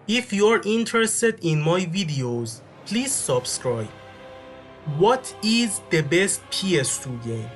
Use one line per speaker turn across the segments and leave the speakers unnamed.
If you're interested in my videos, please subscribe. What is the best PS2 game?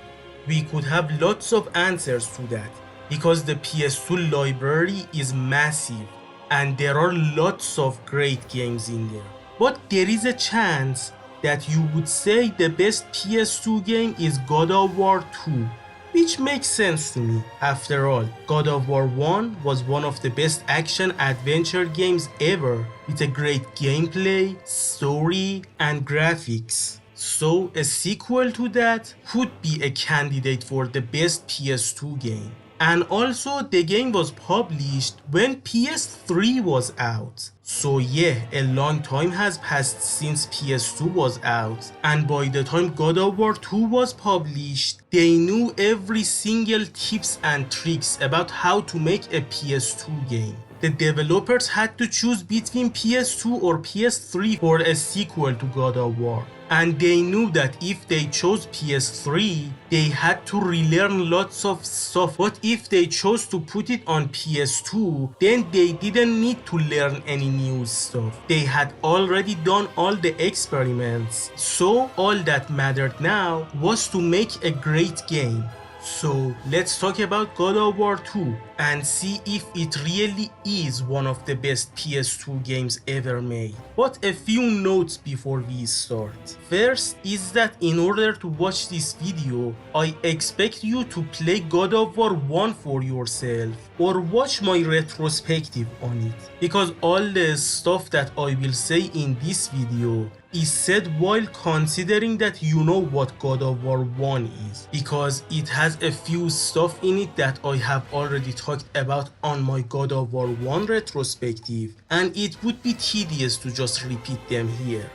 We could have lots of answers to that because the PS2 library is massive and there are lots of great games in there. But there is a chance that you would say the best PS2 game is God of War 2. Which makes sense to me. After all, God of War 1 was one of the best action-adventure games ever, with a great gameplay, story, and graphics. So a sequel to that could be a candidate for the best PS2 game. And also the game was published when PS3 was out. So yeah, a long time has passed since PS2 was out, and by the time God of War 2 was published, they knew every single tips and tricks about how to make a PS2 game. The developers had to choose between PS2 or PS3 for a sequel to God of War. And they knew that if they chose PS3, they had to relearn lots of stuff. But if they chose to put it on PS2, then they didn't need to learn any new stuff. They had already done all the experiments. So all that mattered now was to make a great game. So let's talk about God of War 2 and see if it really is one of the best PS2 games ever made. But a few notes before we start. First is that in order to watch this video, I expect you to play God of War 1 for yourself or watch my retrospective on it, because all the stuff that I will say in this video is said while considering that you know what God of War 1 is, because it has a few stuff in it that I have already talked about on my God of War 1 retrospective, and it would be tedious to just repeat them here.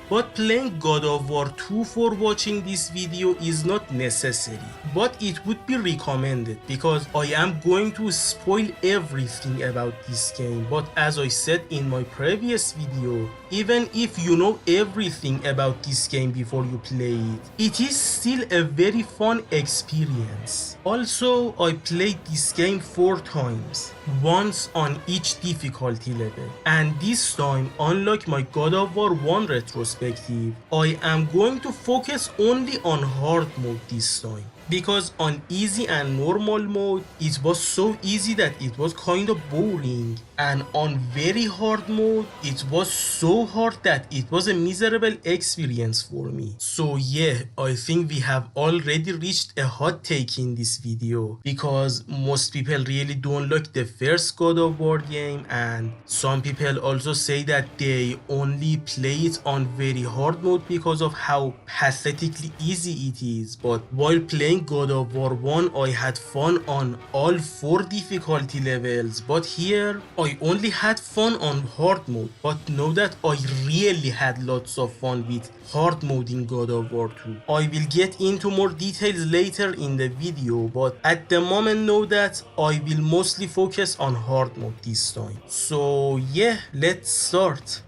But playing God of War 2 for watching this video is not necessary, but it would be recommended because I am going to spoil everything about this game. But as I said in my previous video, even if you know everything about this game before you play it, it is still a very fun experience. Also, I played this game 4 times, once on each difficulty level, and this time, unlike my God of War 1 retrospective, I am going to focus only on hard mode this time. Because on easy and normal mode, it was so easy that it was kind of boring, and on very hard mode, it was so hard that it was a miserable experience for me. So yeah, I think we have already reached a hot take in this video, because most people really don't like the first God of War game, and some people also say that they only play it on very hard mode because of how pathetically easy it is. But while playing God of War 1, I had fun on all 4 difficulty levels, but here I only had fun on hard mode. But know that I really had lots of fun with hard mode in God of War 2. I will get into more details later in the video, but at the moment know that I will mostly focus on hard mode this time. So yeah, let's start.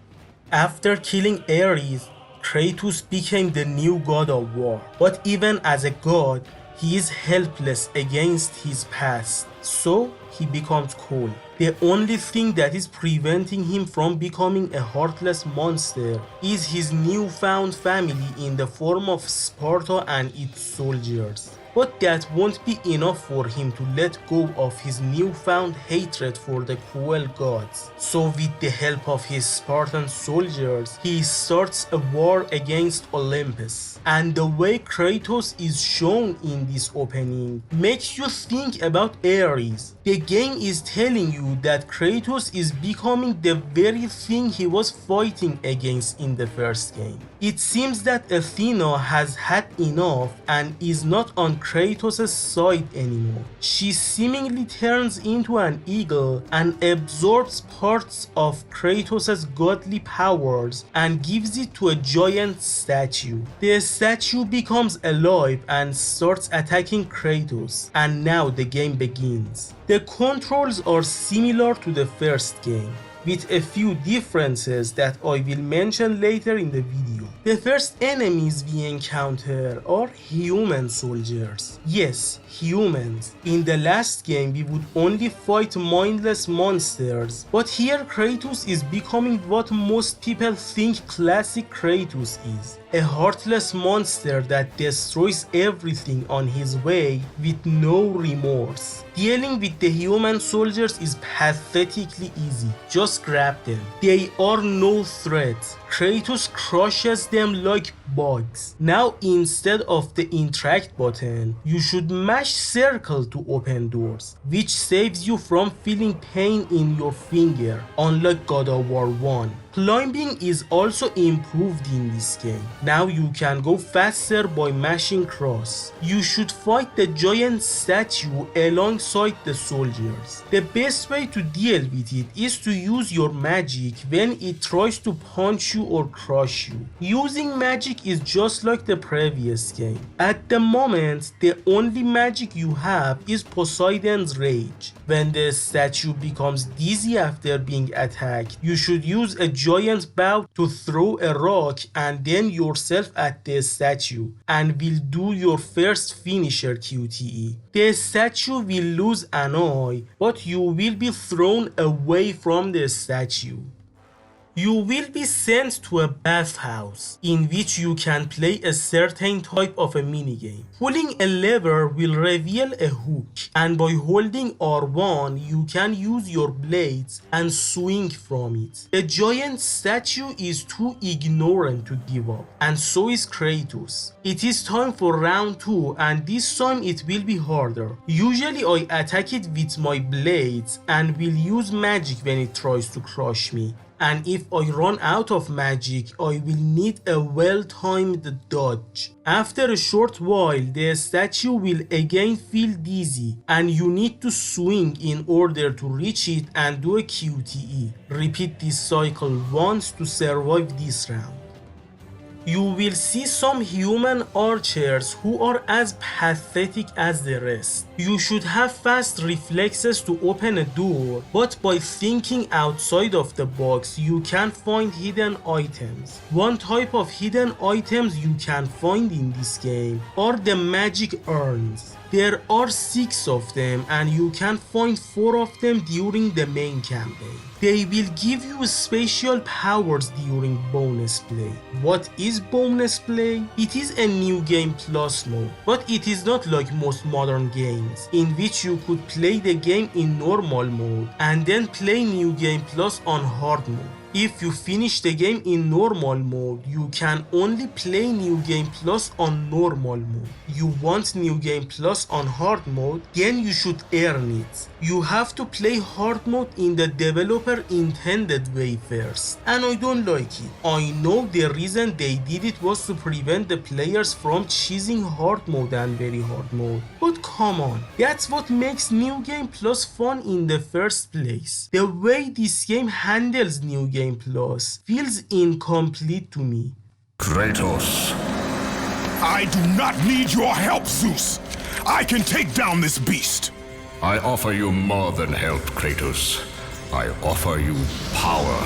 After killing Ares, Kratos became the new God of War, but even as a god, he is helpless against his past, so he becomes cold. The only thing that is preventing him from becoming a heartless monster is his newfound family in the form of Sparta and its soldiers. But that won't be enough for him to let go of his newfound hatred for the cruel gods. So with the help of his Spartan soldiers, he starts a war against Olympus. And the way Kratos is shown in this opening makes you think about Ares. The game is telling you that Kratos is becoming the very thing he was fighting against in the first game. It seems that Athena has had enough and is not on Kratos' side anymore. She seemingly turns into an eagle and absorbs parts of Kratos' godly powers and gives it to a giant statue. The statue becomes alive and starts attacking Kratos, and now the game begins. The controls are similar to the first game, with a few differences that I will mention later in the video. The first enemies we encounter are human soldiers. Yes, humans. In the last game we would only fight mindless monsters, but here Kratos is becoming what most people think classic Kratos is. A heartless monster that destroys everything on his way with no remorse. Dealing with the human soldiers is pathetically easy. Just grab them. They are no threat. Kratos crushes them like bugs. Now instead of the interact button, you should mash circle to open doors, which saves you from feeling pain in your finger, unlike God of War 1. Climbing is also improved in this game. Now you can go faster by mashing cross. You should fight the giant statue alongside the soldiers. The best way to deal with it is to use your magic when it tries to punch you or crush you. Using magic is just like the previous game. At the moment, the only magic you have is Poseidon's Rage. When the statue becomes dizzy after being attacked, you should use a giant bow to throw a rock and then yourself at the statue, and will do your first finisher QTE. The statue will lose an eye, but you will be thrown away from the statue. You will be sent to a bathhouse in which you can play a certain type of a minigame. Pulling a lever will reveal a hook, and by holding R1 you can use your blades and swing from it. The giant statue is too ignorant to give up, and so is Kratos. It is time for round 2, and this time it will be harder. Usually I attack it with my blades and will use magic when it tries to crush me. And if I run out of magic, I will need a well-timed dodge. After a short while, the statue will again feel dizzy, and you need to swing in order to reach it and do a QTE. Repeat this cycle once to survive this round. You will see some human archers who are as pathetic as the rest. You should have fast reflexes to open a door, but by thinking outside of the box, you can find hidden items. One type of hidden items you can find in this game are the magic urns. There are 6 of them, and you can find 4 of them during the main campaign. They will give you special powers during bonus play. What is bonus play? It is a new game plus mode, but it is not like most modern games, in which you could play the game in normal mode and then play new game plus on hard mode. If you finish the game in normal mode, you can only play New Game Plus on normal mode. You want New Game Plus on hard mode, then you should earn it. You have to play hard mode in the developer intended way first, and I don't like it. I know the reason they did it was to prevent the players from choosing hard mode and very hard mode. But come on, that's what makes New Game Plus fun in the first place. The way this game handles New Game Plus feels incomplete to me.
Kratos.
I do not need your help, Zeus. I can take down this beast.
I offer you more than help, Kratos. I offer you power.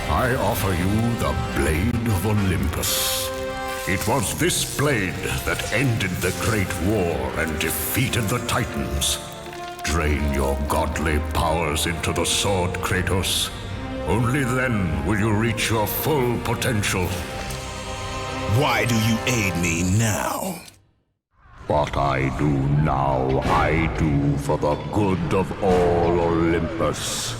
I offer you the Blade of Olympus. It was this blade that ended the Great War and defeated the Titans. Drain your godly powers into the sword, Kratos. Only then will you reach your full potential.
Why do you aid me now?
What I do now, I do for the good of all Olympus.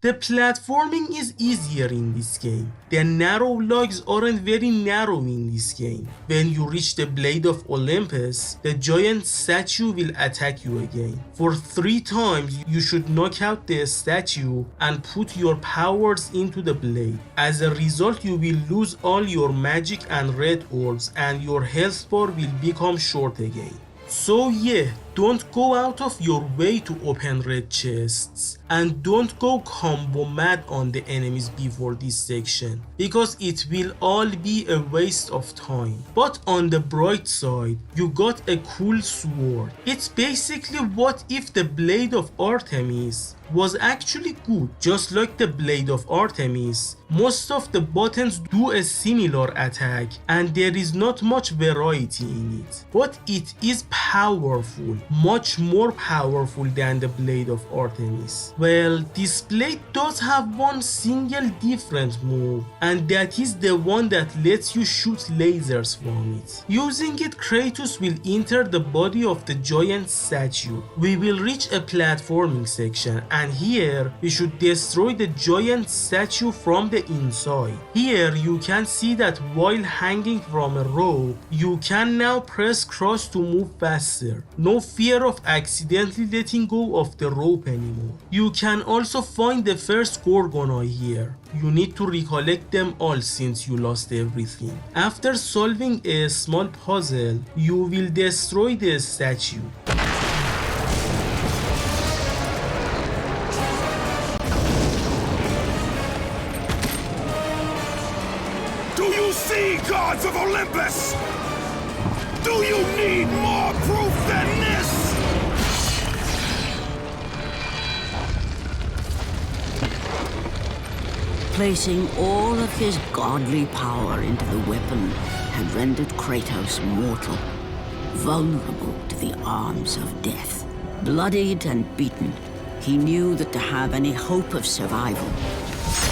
The platforming is easier in this game. The narrow logs aren't very narrow in this game. When you reach the Blade of Olympus, the giant statue will attack you again. For 3 times, you should knock out the statue and put your powers into the blade. As a result, you will lose all your magic and red orbs, and your health bar will become short again. So yeah, don't go out of your way to open red chests, and don't go combo mad on the enemies before this section, because it will all be a waste of time. But on the bright side, you got a cool sword. It's basically what if the Blade of Artemis was actually good. Just like the Blade of Artemis, most of the buttons do a similar attack and there is not much variety in it, but it is powerful, much more powerful than the Blade of Artemis. Well, this blade does have one single different move, and that is the one that lets you shoot lasers from it. Using it, Kratos will enter the body of the giant statue. We will reach a platforming section, and here we should destroy the giant statue from the inside. Here you can see that while hanging from a rope, you can now press cross to move faster. No fear of accidentally letting go of the rope anymore. You can also find the first Gorgonoi here. You need to recollect them all since you lost everything. After solving a small puzzle, you will destroy the statue.
Do you see, gods of Olympus? Do you need more proof than this?
Placing all of his godly power into the weapon had rendered Kratos mortal, vulnerable to the arms of death. Bloodied and beaten, he knew that to have any hope of survival,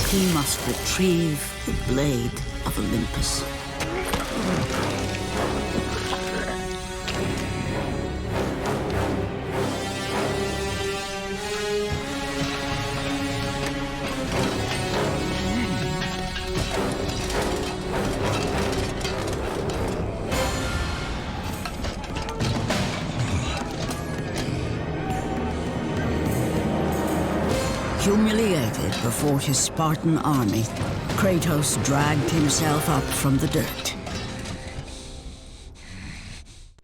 he must retrieve the Blade of Olympus. Humiliated before his Spartan army, Kratos dragged himself up from the dirt.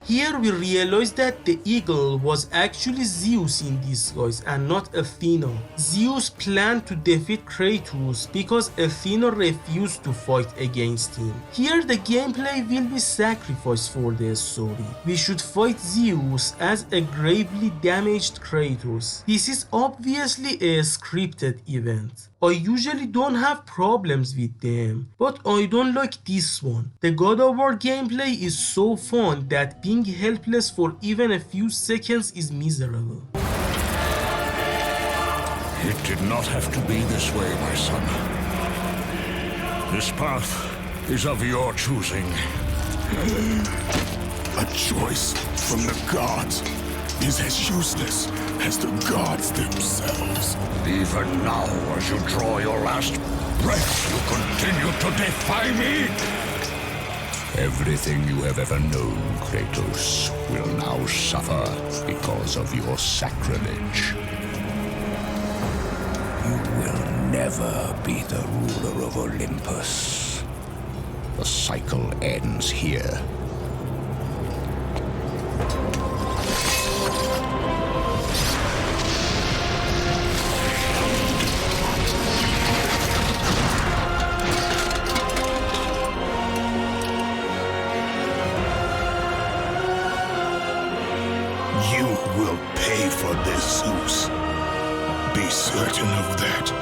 Here we realize that the eagle was actually Zeus in disguise and not Athena. Zeus planned to defeat Kratos because Athena refused to fight against him. Here the gameplay will be sacrificed for the story. We should fight Zeus as a gravely damaged Kratos. This is obviously a scripted event. I usually don't have problems with them, but I don't like this one. The God of War gameplay is so fun that being helpless for even a few seconds is miserable.
It did not have to be this way, my son. This path is of your choosing.
A choice from the gods is as useless as the gods themselves.
Even now, as you draw your last breath, you continue to defy me? Everything you have ever known, Kratos, will now suffer because of your sacrilege. You will never be the ruler of Olympus. The cycle ends here.
You will pay for this, Zeus. Be certain of that.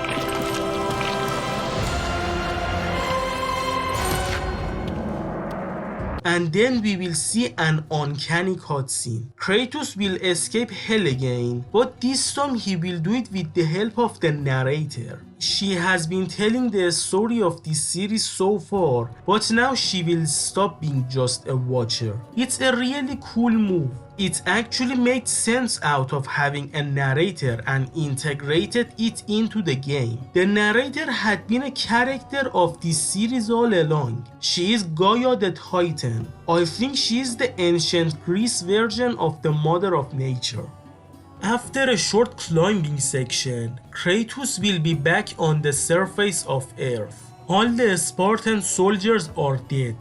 And then we will see an uncanny cutscene. Kratos will escape hell again, but this time he will do it with the help of the narrator. She has been telling the story of this series so far, but now she will stop being just a watcher. It's a really cool move. It actually made sense out of having a narrator and integrated it into the game. The narrator had been a character of this series all along. She is Gaia the Titan. I think she is the ancient Greece version of the Mother of Nature. After a short climbing section, Kratos will be back on the surface of Earth. All the Spartan soldiers are dead,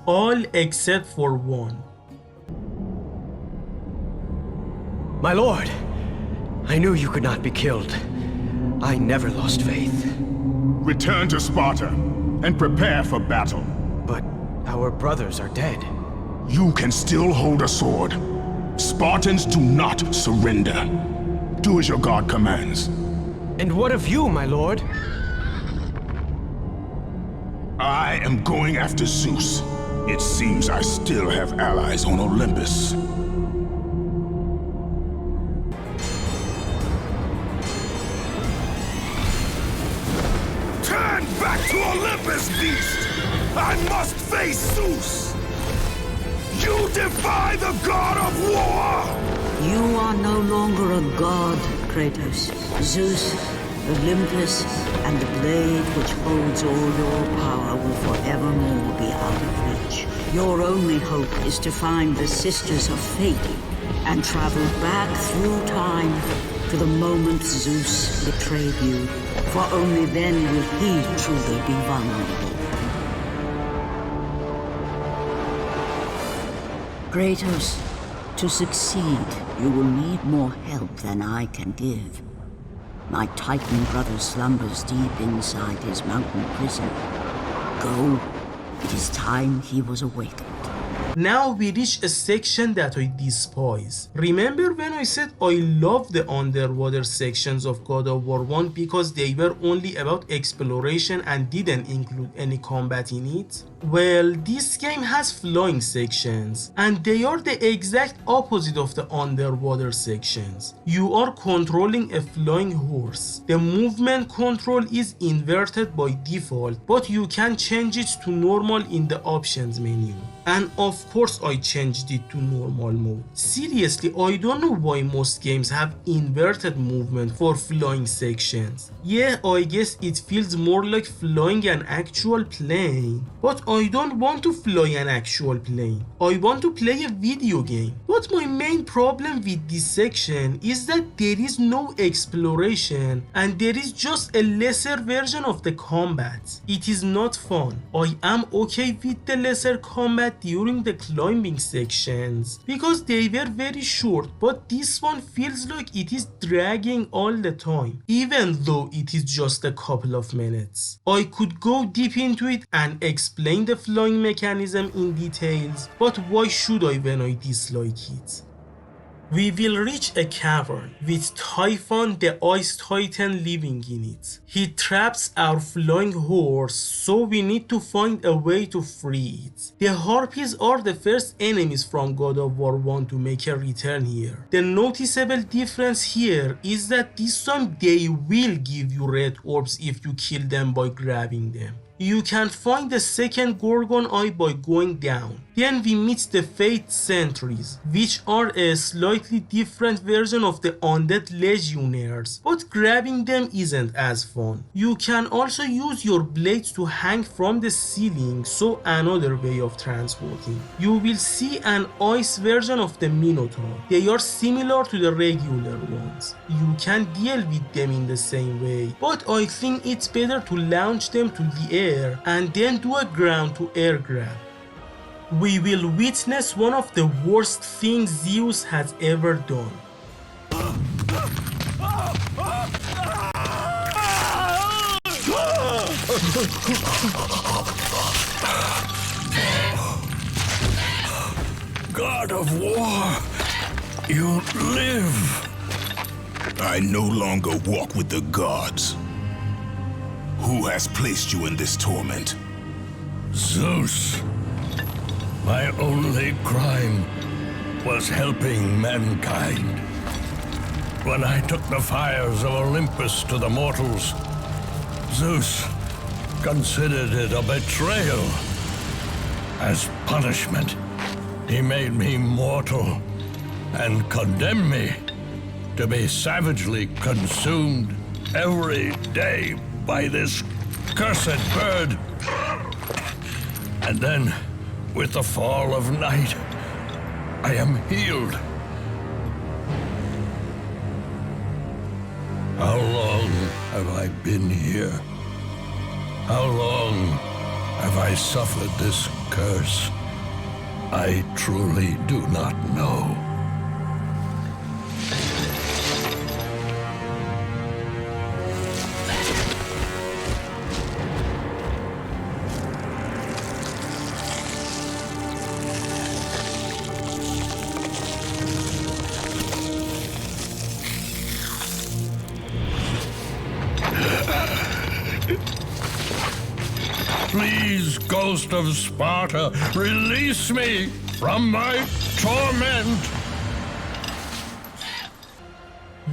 all except for one.
My lord, I knew you could not be killed. I never lost faith.
Return to Sparta and prepare for battle.
But our brothers are dead.
You can still hold a sword. Spartans do not surrender. Do as your god commands.
And what of you, my lord?
I am going after Zeus. It seems I still have allies on Olympus. Turn back to Olympus, beast! I must face Zeus! You defy the god of war!
You are no longer a god, Kratos. Zeus, Olympus, and the blade which holds all your power will forevermore be out of reach. Your only hope is to find the Sisters of Fate and travel back through time to the moment Zeus betrayed you, for only then will he truly be vulnerable. Kratos, to succeed, you will need more help than I can give. My Titan brother slumbers deep inside his mountain prison. Go. It is time he was awakened.
Now we reach a section that I despise. Remember when I said I love the underwater sections of God of War 1 because they were only about exploration and didn't include any combat in it? Well, this game has flying sections, and they are the exact opposite of the underwater sections. You are controlling a flying horse. The movement control is inverted by default, but you can change it to normal in the options menu. And of course I changed it to normal mode. Seriously, I don't know why most games have inverted movement for flying sections. Yeah, I guess it feels more like flying an actual plane, but I don't want to fly an actual plane. I want to play a video game. But my main problem with this section is that there is no exploration and there is just a lesser version of the combat. It is not fun. I am okay with the lesser combat during the climbing sections because they were very short, but this one feels like it is dragging all the time, even though it is just a couple of minutes. I could go deep into it and explain the flying mechanism in details, but why should I when I dislike it? We will reach a cavern with Typhon the Ice Titan living in it. He traps our flying horse, so we need to find a way to free it. The Harpies are the first enemies from God of War 1 to make a return here. The noticeable difference here is that this time they will give you red orbs if you kill them by grabbing them. You can find the second Gorgon Eye by going down. Then we meet the Fate Sentries, which are a slightly different version of the Undead Legionnaires, but grabbing them isn't as fun. You can also use your blades to hang from the ceiling, so another way of transporting. You will see an ice version of the Minotaur. They are similar to the regular ones. You can deal with them in the same way, but I think it's better to launch them to the air and then do a ground to air grab. We will witness one of the worst things Zeus has ever done.
God of War, you live.
I no longer walk with the gods. Who has placed you in this torment?
Zeus. My only crime was helping mankind. When I took the fires of Olympus to the mortals, Zeus considered it a betrayal. As punishment, he made me mortal and condemned me to be savagely consumed every day by this cursed bird. And then, with the fall of night, I am healed. How long have I been here? How long have I suffered this curse? I truly do not know. ghost of Sparta, release me from my torment!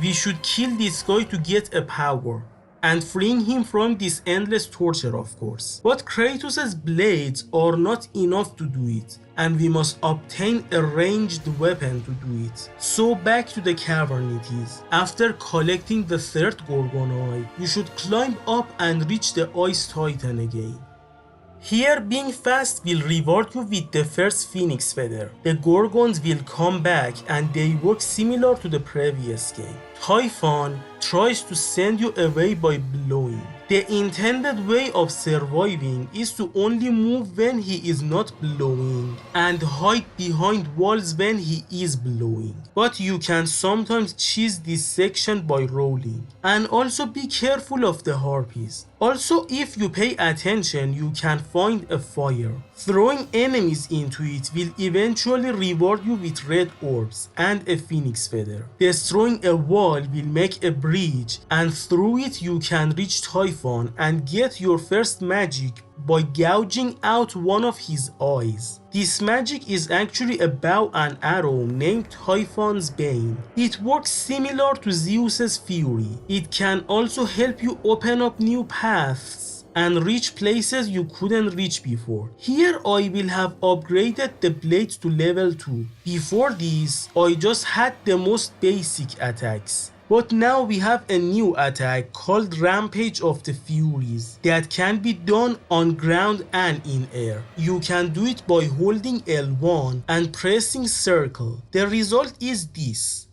We should kill this guy to get a power, and freeing him from this endless torture, of course. But Kratos' blades are not enough to do it, and we must obtain a ranged weapon to do it. So back to the cavern it is. After collecting the third Gorgon Eye, you should climb up and reach the Ice Titan again. Here, being fast will reward you with the first Phoenix Feather. The Gorgons will come back and they work similar to the previous game. Typhon tries to send you away by blowing. The intended way of surviving is to only move when he is not blowing and hide behind walls when he is blowing. But you can sometimes cheese this section by rolling. And also be careful of the harpies. Also, if you pay attention, you can find a fire. Throwing enemies into it will eventually reward you with red orbs and a phoenix feather. Destroying a wall will make a bridge, and through it you can reach Typhon and get your first magic by gouging out one of his eyes. This magic is actually a bow and arrow named Typhon's Bane. It works similar to Zeus's Fury. It can also help you open up new paths and reach places you couldn't reach before. Here I will have upgraded the blades to level 2. Before this, I just had the most basic attacks. But now we have a new attack called Rampage of the Furies that can be done on ground and in air. You can do it by holding L1 and pressing circle. The result is this.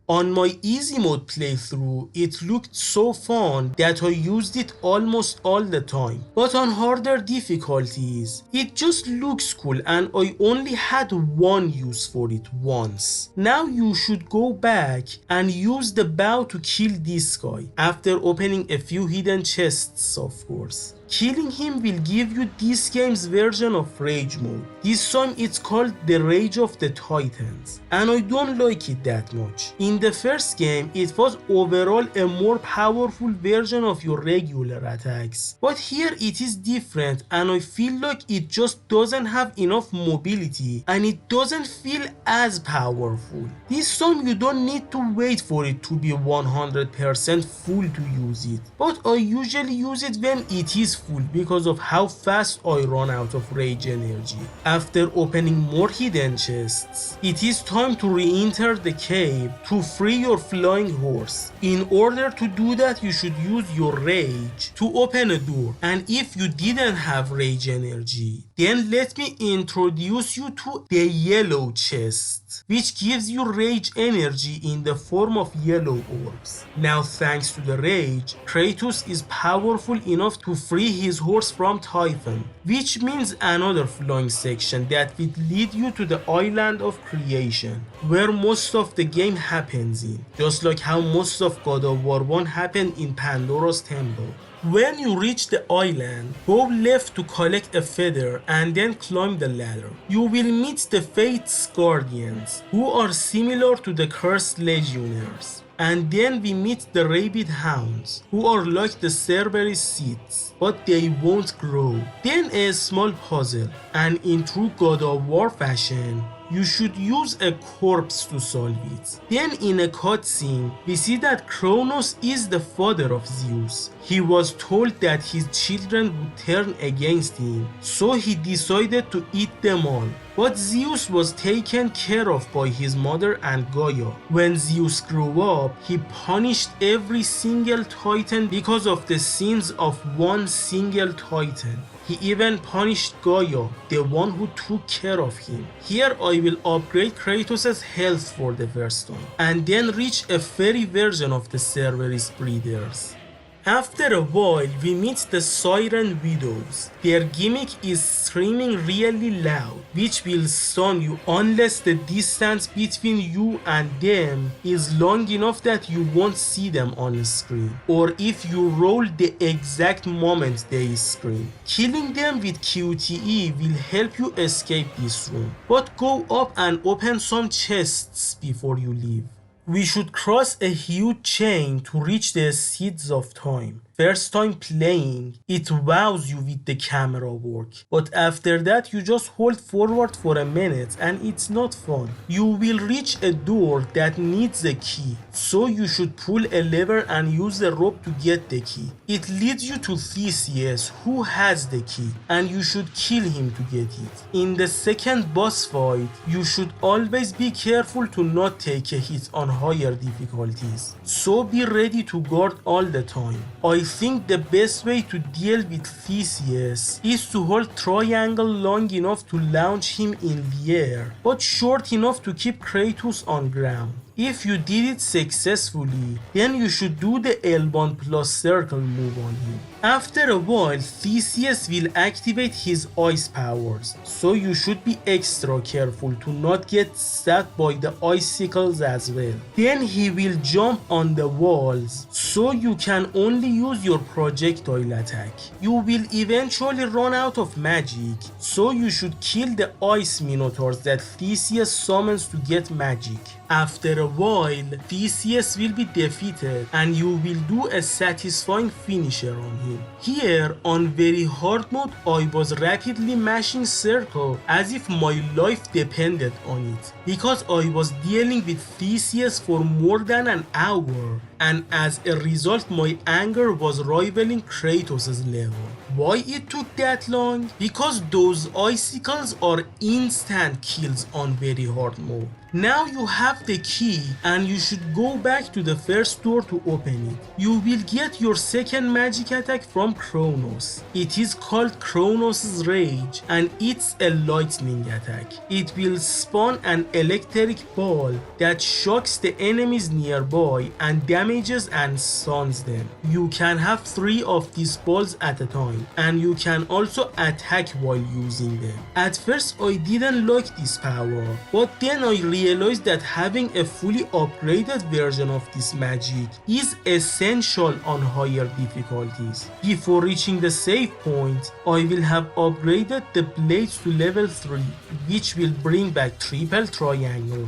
On my easy mode playthrough, it looked so fun that I used it almost all the time. But on harder difficulties, it just looks cool and I only had one use for it once. Now you should go back and use the bow to kill this guy, after opening a few hidden chests of course. Killing him will give you this game's version of Rage mode. This time it's called the Rage of the Titans, and I don't like it that much. In the first game, it was overall a more powerful version of your regular attacks, but here it is different and I feel like it just doesn't have enough mobility and it doesn't feel as powerful. This time you don't need to wait for it to be 100% full to use it, but I usually use it when it is full because of how fast I run out of rage energy. After opening more hidden chests, it is time to re-enter the cave to free your flying horse. In order to do that, you should use your rage to open a door, and if you didn't have rage energy, then let me introduce you to the yellow chest, which gives you rage energy in the form of yellow orbs. Now thanks to the rage, Kratos is powerful enough to free his horse from Typhon, which means another flying section that will lead you to the Island of Creation, where most of the game happens in, just like how most of God of War 1 happened in Pandora's Temple. When you reach the island, go left to collect a feather and then climb the ladder. You will meet the Fate's Guardians, who are similar to the Cursed Legionnaires. And then we meet the Rabid Hounds, who are like the Cerberus seeds, but they won't grow. Then a small puzzle, and in true God of War fashion, you should use a corpse to solve it. Then in a cutscene, we see that Kronos is the father of Zeus. He was told that his children would turn against him, so he decided to eat them all. But Zeus was taken care of by his mother and Gaia. When Zeus grew up, he punished every single Titan because of the sins of one single Titan. He even punished Gaia, the one who took care of him. Here I will upgrade Kratos' health for the first time, and then reach a fairy version of the Cerberus breeders. After a while, we meet the Siren Widows. Their gimmick is screaming really loud, which will stun you unless the distance between you and them is long enough that you won't see them on screen, or if you roll the exact moment they scream. Killing them with QTE will help you escape this room, but go up and open some chests before you leave. We should cross a huge chain to reach the Steeds of Time. First time playing, it wows you with the camera work, but after that you just hold forward for a minute and it's not fun. You will reach a door that needs a key, so you should pull a lever and use the rope to get the key. It leads you to Theseus, who has the key, and you should kill him to get it. In the second boss fight, you should always be careful to not take a hit on higher difficulties, so be ready to guard all the time. I think the best way to deal with Theseus is to hold triangle long enough to launch him in the air, but short enough to keep Kratos on ground. If you did it successfully, then you should do the L1 plus circle move on him. After a while, Theseus will activate his ice powers, so you should be extra careful to not get stuck by the icicles as well. Then he will jump on the walls, so you can only use your projectile attack. You will eventually run out of magic, so you should kill the ice minotaurs that Theseus summons to get magic. After a while, Theseus will be defeated and you will do a satisfying finisher on him. Here, on very hard mode, I was rapidly mashing circle as if my life depended on it, because I was dealing with Theseus for more than an hour, and as a result my anger was rivaling Kratos' level. Why it took that long? Because those icicles are instant kills on very hard mode. Now you have the key and you should go back to the first door to open it. You will get your second magic attack from Kronos. It is called Kronos' Rage and it's a lightning attack. It will spawn an electric ball that shocks the enemies nearby and damages and stuns them. You can have 3 of these balls at a time, and you can also attack while using them. At first I didn't like this power, but then I realized that having a fully upgraded version of this magic is essential on higher difficulties. Before reaching the save point, I will have upgraded the blades to level 3, which will bring back triple triangle,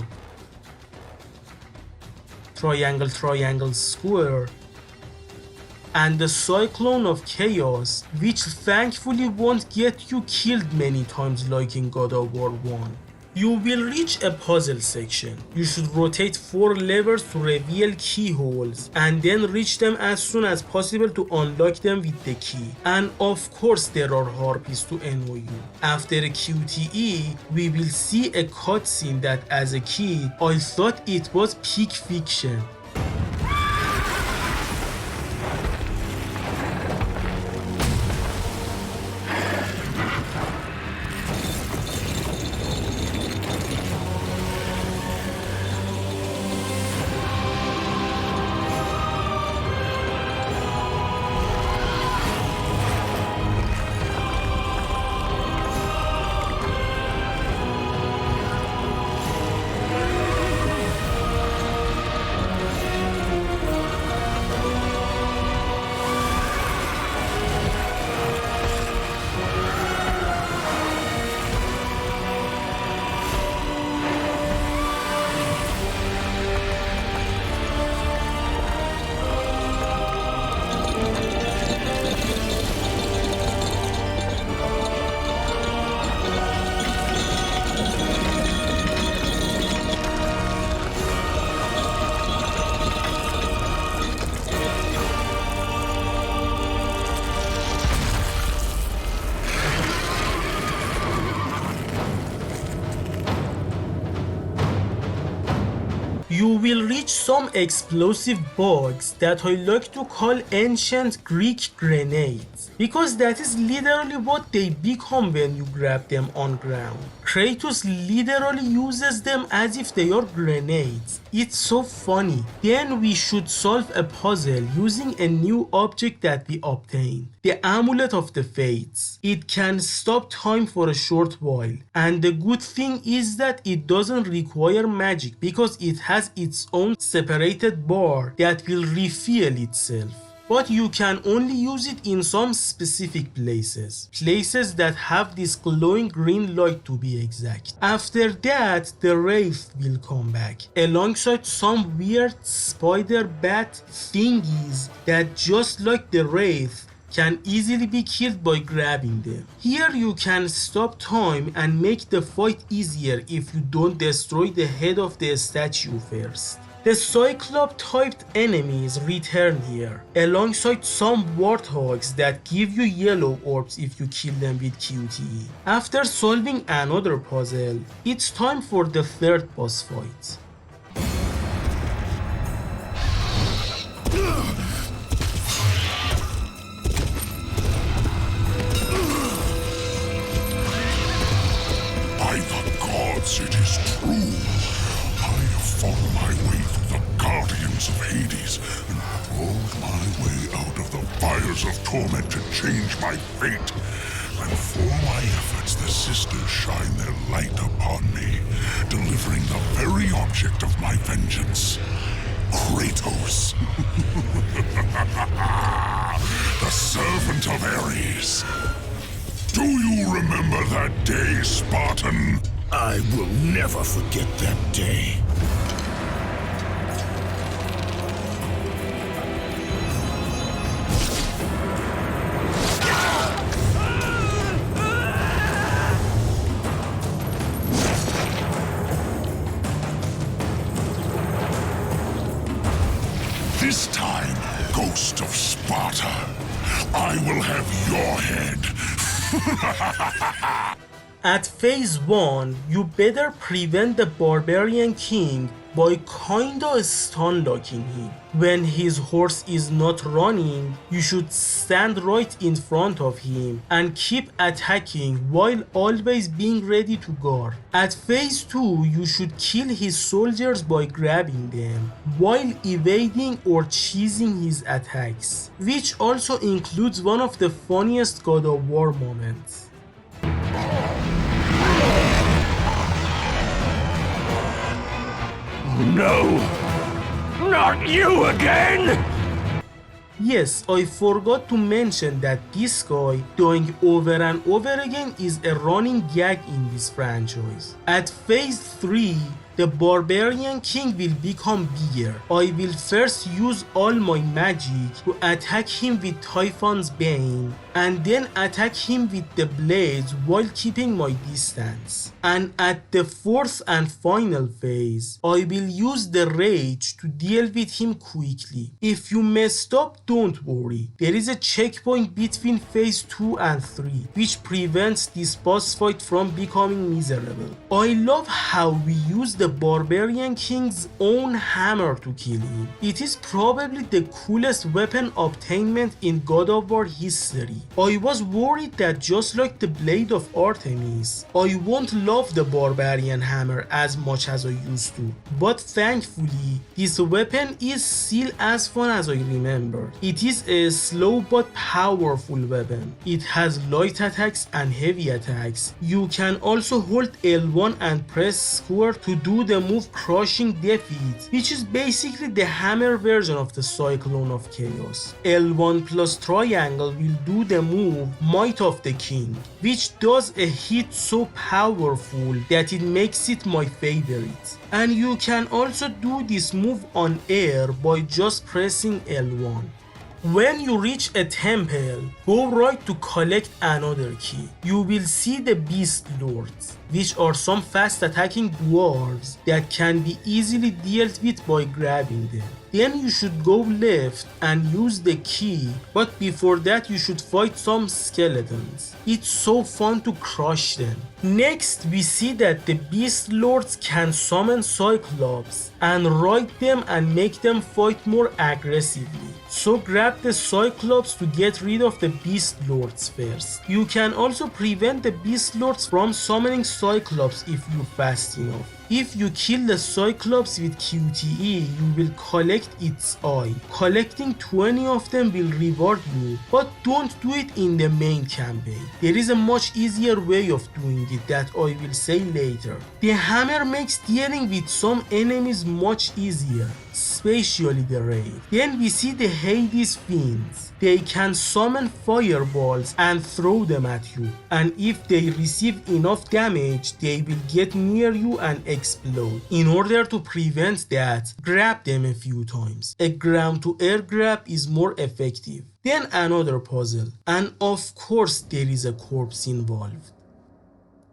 triangle, triangle, square, and the Cyclone of Chaos, which thankfully won't get you killed many times like in God of War 1. You will reach a puzzle section. You should rotate 4 levers to reveal keyholes and then reach them as soon as possible to unlock them with the key. And of course there are harpies to annoy you. After a QTE, we will see a cutscene that as a kid, I thought it was peak fiction. You will reach some explosive bugs that I like to call ancient Greek grenades, because that is literally what they become when you grab them on ground. Kratos literally uses them as if they are grenades. It's so funny. Then we should solve a puzzle using a new object that we obtained, the Amulet of the Fates. It can stop time for a short while, and the good thing is that it doesn't require magic because it has its own separated bar that will refill itself. but you can only use it in some specific places. Places that have this glowing green light to be exact. After that, the Wraith will come back, alongside some weird spider bat thingies that, just like the Wraith, can easily be killed by grabbing them. Here you can stop time and make the fight easier if you don't destroy the head of the statue first. The Cyclop-typed enemies return here, alongside some warthogs that give you yellow orbs if you kill them with QTE. After solving another puzzle, it's time for the third boss fight.
By the gods, it is true. I have fought my way through the guardians of Hades and crawled my way out of the fires of torment to change my fate. And for my efforts, the sisters shine their light upon me, delivering the very object of my vengeance, Kratos. The servant of Ares. Do you remember that day, Spartan? I will never forget that day. This time, Ghost of Sparta, I will have your head.
At phase 1, you better prevent the Barbarian King by kinda stun locking him. When his horse is not running, you should stand right in front of him and keep attacking while always being ready to guard. At phase 2, you should kill his soldiers by grabbing them while evading or cheesing his attacks, which also includes one of the funniest God of War moments.
No! Not you again!
Yes, I forgot to mention that this guy dying over and over again is a running gag in this franchise. At phase 3, the Barbarian King will become bigger. I will first use all my magic to attack him with Typhon's Bane, and then attack him with the blades while keeping my distance. And at the fourth and final phase, I will use the rage to deal with him quickly. If you messed up, don't worry. There is a checkpoint between phase 2 and 3, which prevents this boss fight from becoming miserable. I love how we use the Barbarian King's own hammer to kill him. It is probably the coolest weapon obtainment in God of War history. I was worried that just like the Blade of Artemis, I won't love the Barbarian Hammer as much as I used to. But thankfully, this weapon is still as fun as I remember. It is a slow but powerful weapon. It has light attacks and heavy attacks. You can also hold L1 and press square to do the move Crushing Defeat, which is basically the hammer version of the Cyclone of Chaos. L1 plus triangle will do the move Might of the King, which does a hit so powerful that it makes it my favorite. And you can also do this move on air by just pressing L1. When you reach a temple, go right to collect another key. You will see the Beast Lords, which are some fast attacking dwarves that can be easily dealt with by grabbing them. Then you should go left and use the key, but before that you should fight some skeletons. It's so fun to crush them. Next we see that the Beast Lords can summon Cyclops and ride them and make them fight more aggressively. So grab the Cyclops to get rid of the Beast Lords first. You can also prevent the Beast Lords from summoning Cyclops if you're fast enough. If you kill the Cyclops with QTE, you will collect its eye. Collecting 20 of them will reward you, but don't do it in the main campaign. There is a much easier way of doing it that I will say later. The hammer makes dealing with some enemies much easier, especially the raid. Then we see the Hades fiends. They can summon fireballs and throw them at you, and if they receive enough damage, they will get near you and explode. In order to prevent that, grab them a few times. A ground to air grab is more effective. Then another puzzle, and of course there is a corpse involved.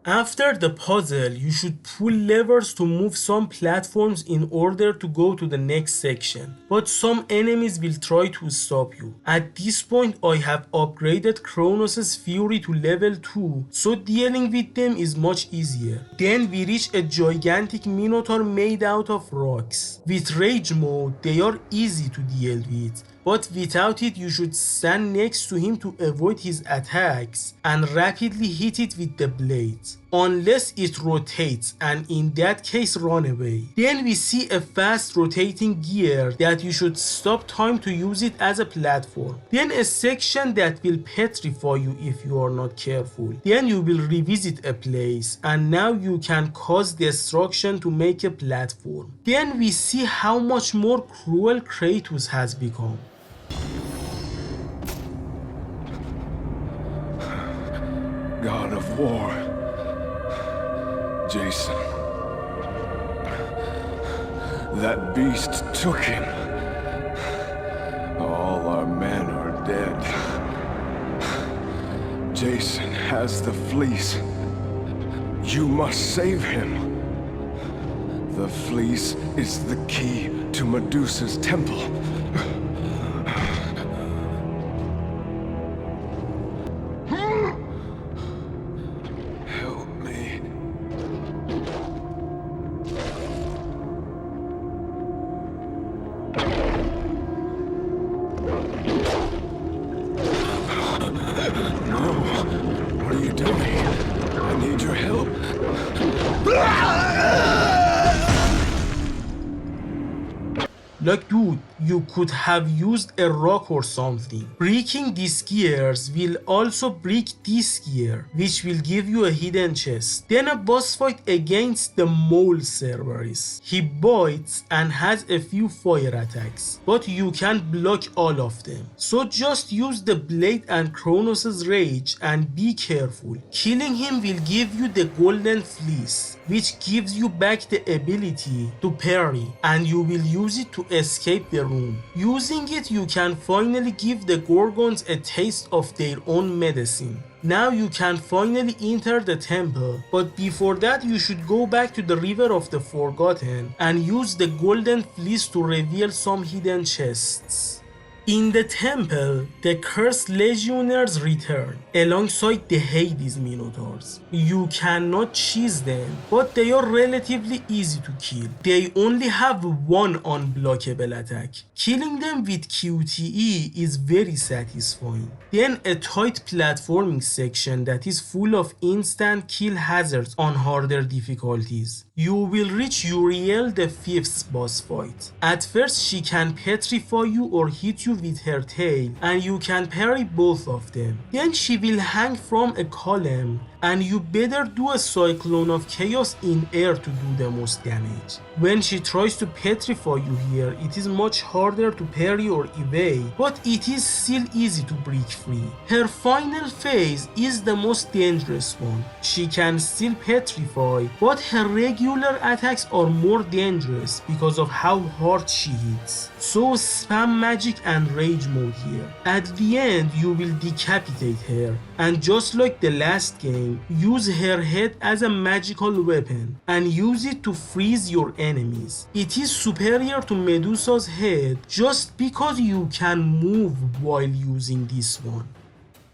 After the puzzle, you should pull levers to move some platforms in order to go to the next section, but some enemies will try to stop you. At this point, I have upgraded Kronos' Fury to level 2, so dealing with them is much easier. Then we reach a gigantic Minotaur made out of rocks. With Rage mode, they are easy to deal with, but without it you should stand next to him to avoid his attacks and rapidly hit it with the blades, unless it rotates, and in that case run away. Then we see a fast rotating gear that you should stop time to use it as a platform. Then a section that will petrify you if you are not careful. Then you will revisit a place, and now you can cause destruction to make a platform. Then we see how much more cruel Kratos has become.
God of War, Jason. That beast took him. All our men are dead. Jason has the fleece. You must save him. The fleece is the key to Medusa's temple.
Like, dude, you could have used a rock or something. Breaking these gears will also break this gear, which will give you a hidden chest. Then a boss fight against the Mole Cerberus. He bites and has a few fire attacks, but you can block all of them. So just use the blade and Kronos' rage and be careful. Killing him will give you the golden fleece, which gives you back the ability to parry, and you will use it to escape the room. Using it, you can finally give the Gorgons a taste of their own medicine. Now you can finally enter the temple, but before that you should go back to the River of the Forgotten and use the golden fleece to reveal some hidden chests. In the temple, the cursed legionnaires return, alongside the Hades Minotaurs. You cannot cheese them, but they are relatively easy to kill. They only have one unblockable attack. Killing them with QTE is very satisfying. Then a tight platforming section that is full of instant kill hazards on harder difficulties. You will reach Euryale, the 5th boss fight. At first she can petrify you or hit you with her tail, and you can parry both of them. Then she will hang from a column, and you better do a Cyclone of Chaos in air to do the most damage. When she tries to petrify you here, it is much harder to parry or evade, but it is still easy to break free. Her final phase is the most dangerous one. She can still petrify, but her regular attacks are more dangerous because of how hard she hits. So spam magic and rage mode here. At the end, you will decapitate her, and just like the last game, use her head as a magical weapon and use it to freeze your enemies. It is superior to Medusa's head just because you can move while using this one.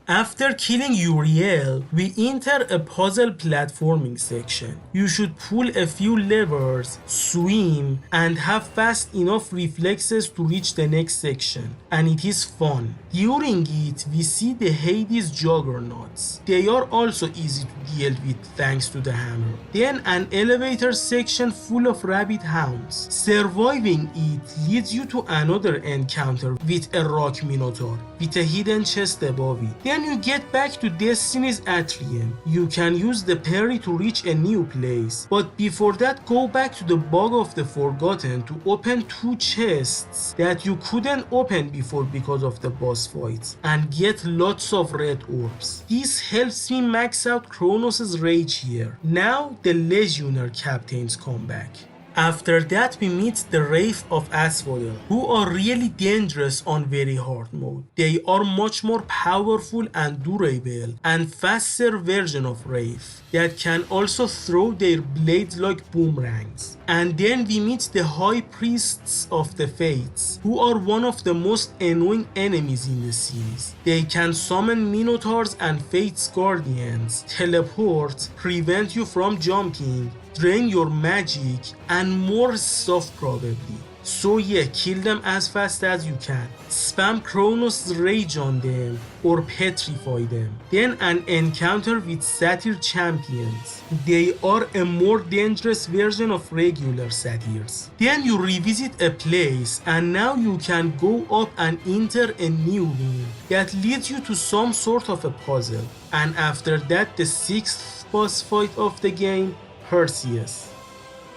After killing Euryale, we enter a puzzle platforming section. You should pull a few levers, swim, and have fast enough reflexes to reach the next section, and it is fun. During it, we see the Hades juggernauts. They are also easy to deal with thanks to the hammer. Then an elevator section full of rabbit hounds. Surviving it leads you to another encounter with a rock minotaur with a hidden chest above it. Then you get back to Destiny's Atrium. You can use the parry to reach a new place, but before that go back to the Bog of the Forgotten to open 2 chests that you couldn't open before because of the boss fights, and get lots of red orbs. This helps me max out Kronos' rage here. Now the Legionnaire captains come back. After that we meet the Wraith of Asphodel, who are really dangerous on very hard mode. They are much more powerful and durable and faster version of Wraith that can also throw their blades like boomerangs. And then we meet the High Priests of the Fates, who are one of the most annoying enemies in the series. They can summon Minotaurs and Fates Guardians, teleport, prevent you from jumping, drain your magic, and more stuff probably. So yeah, kill them as fast as you can. Spam Kronos' rage on them or petrify them. Then an encounter with satyr champions. They are a more dangerous version of regular satyrs. Then you revisit a place and now you can go up and enter a new room that leads you to some sort of a puzzle. And after that, the 6th boss fight of the game, Perseus.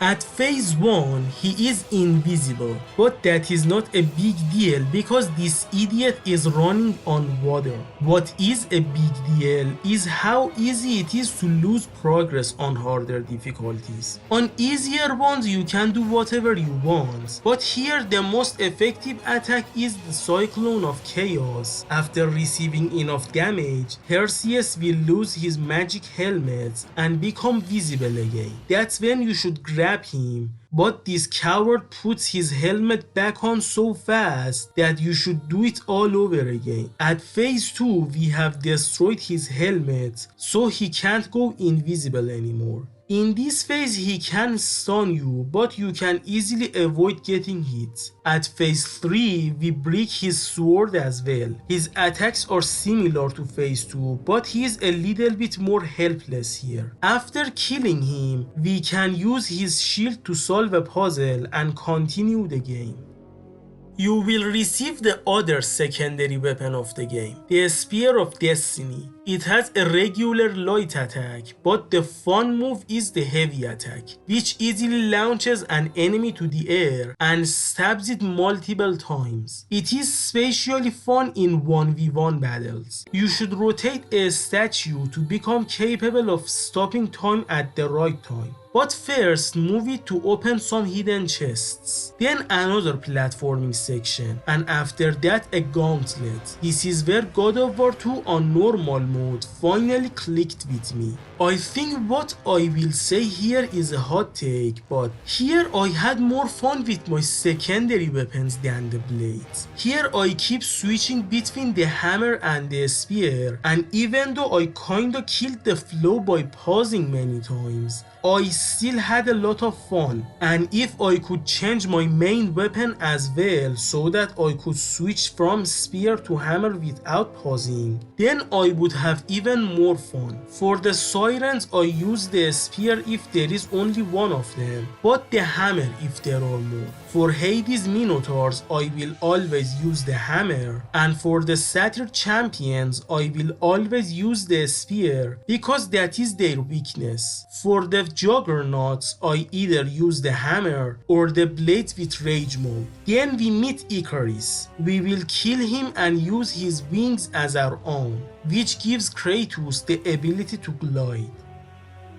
At phase 1, he is invisible, but that is not a big deal because this idiot is running on water. What is a big deal is how easy it is to lose progress on harder difficulties. On easier ones you can do whatever you want, but here the most effective attack is the Cyclone of Chaos. After receiving enough damage, Perseus will lose his magic helmet and become visible again. That's when you should grab him, but this coward puts his helmet back on so fast that you should do it all over again. At phase 2 we have destroyed his helmet, so he can't go invisible anymore. In this phase he can stun you, but you can easily avoid getting hit. At phase 3 we break his sword as well. His attacks are similar to phase 2, but he is a little bit more helpless here. After killing him, we can use his shield to solve a puzzle and continue the game. You will receive the other secondary weapon of the game, the Spear of Destiny. It has a regular light attack, but the fun move is the heavy attack, which easily launches an enemy to the air and stabs it multiple times. It is spatially fun in 1v1 battles. You should rotate a statue to become capable of stopping time at the right time. But first move it to open some hidden chests, then another platforming section, and after that a gauntlet. This is where God of War 2 on normal mode finally clicked with me. I think what I will say here is a hot take, but here I had more fun with my secondary weapons than the blades. Here I keep switching between the hammer and the spear, and even though I kinda killed the flow by pausing many times, I still had a lot of fun. And if I could change my main weapon as well so that I could switch from spear to hammer without pausing, then I would have even more fun. For the sirens I use the spear if there is only one of them, but the hammer if there are more. For Hades Minotaurs I will always use the hammer, and for the satyr champions I will always use the spear because that is their weakness. For the juggernauts I either use the hammer or the blades with rage mode. Then we meet Icarus. We will kill him and use his wings as our own, which gives Kratos the ability to glide.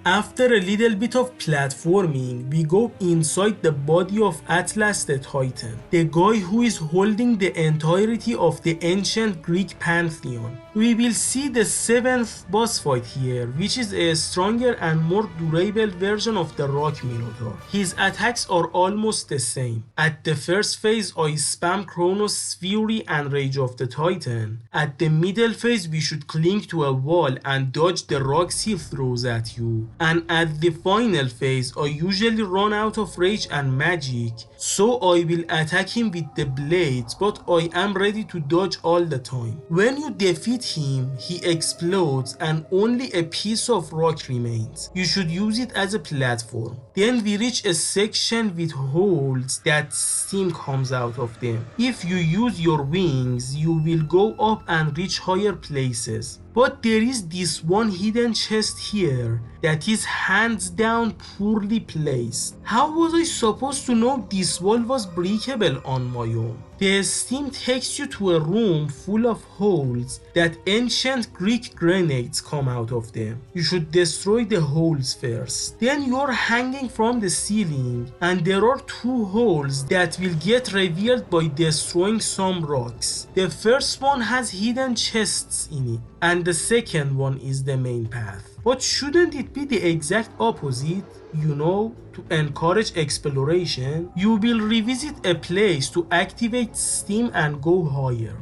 After a little bit of platforming, we go inside the body of Atlas the Titan, the guy who is holding the entirety of the ancient Greek pantheon. We will see the 7th boss fight here, which is a stronger and more durable version of the Rock Minotaur. His attacks are almost the same. At the first phase, I spam Kronos' Fury and Rage of the Titan. At the middle phase, we should cling to a wall and dodge the rocks he throws at you. And at the final phase, I usually run out of rage and magic, so I will attack him with the blades, but I am ready to dodge all the time. When you defeat him, he explodes and only a piece of rock remains. You should use it as a platform. Then we reach a section with holes that steam comes out of them. If you use your wings, you will go up and reach higher places. But there is this one hidden chest here that is hands down poorly placed. How was I supposed to know this wall was breakable on my own? The steam takes you to a room full of holes that ancient Greek grenades come out of them. You should destroy the holes first. Then you're hanging from the ceiling and there are 2 holes that will get revealed by destroying some rocks. The first one has hidden chests in it and the second one is the main path. But shouldn't it be the exact opposite? You know, to encourage exploration, you will revisit a place to activate steam and go higher.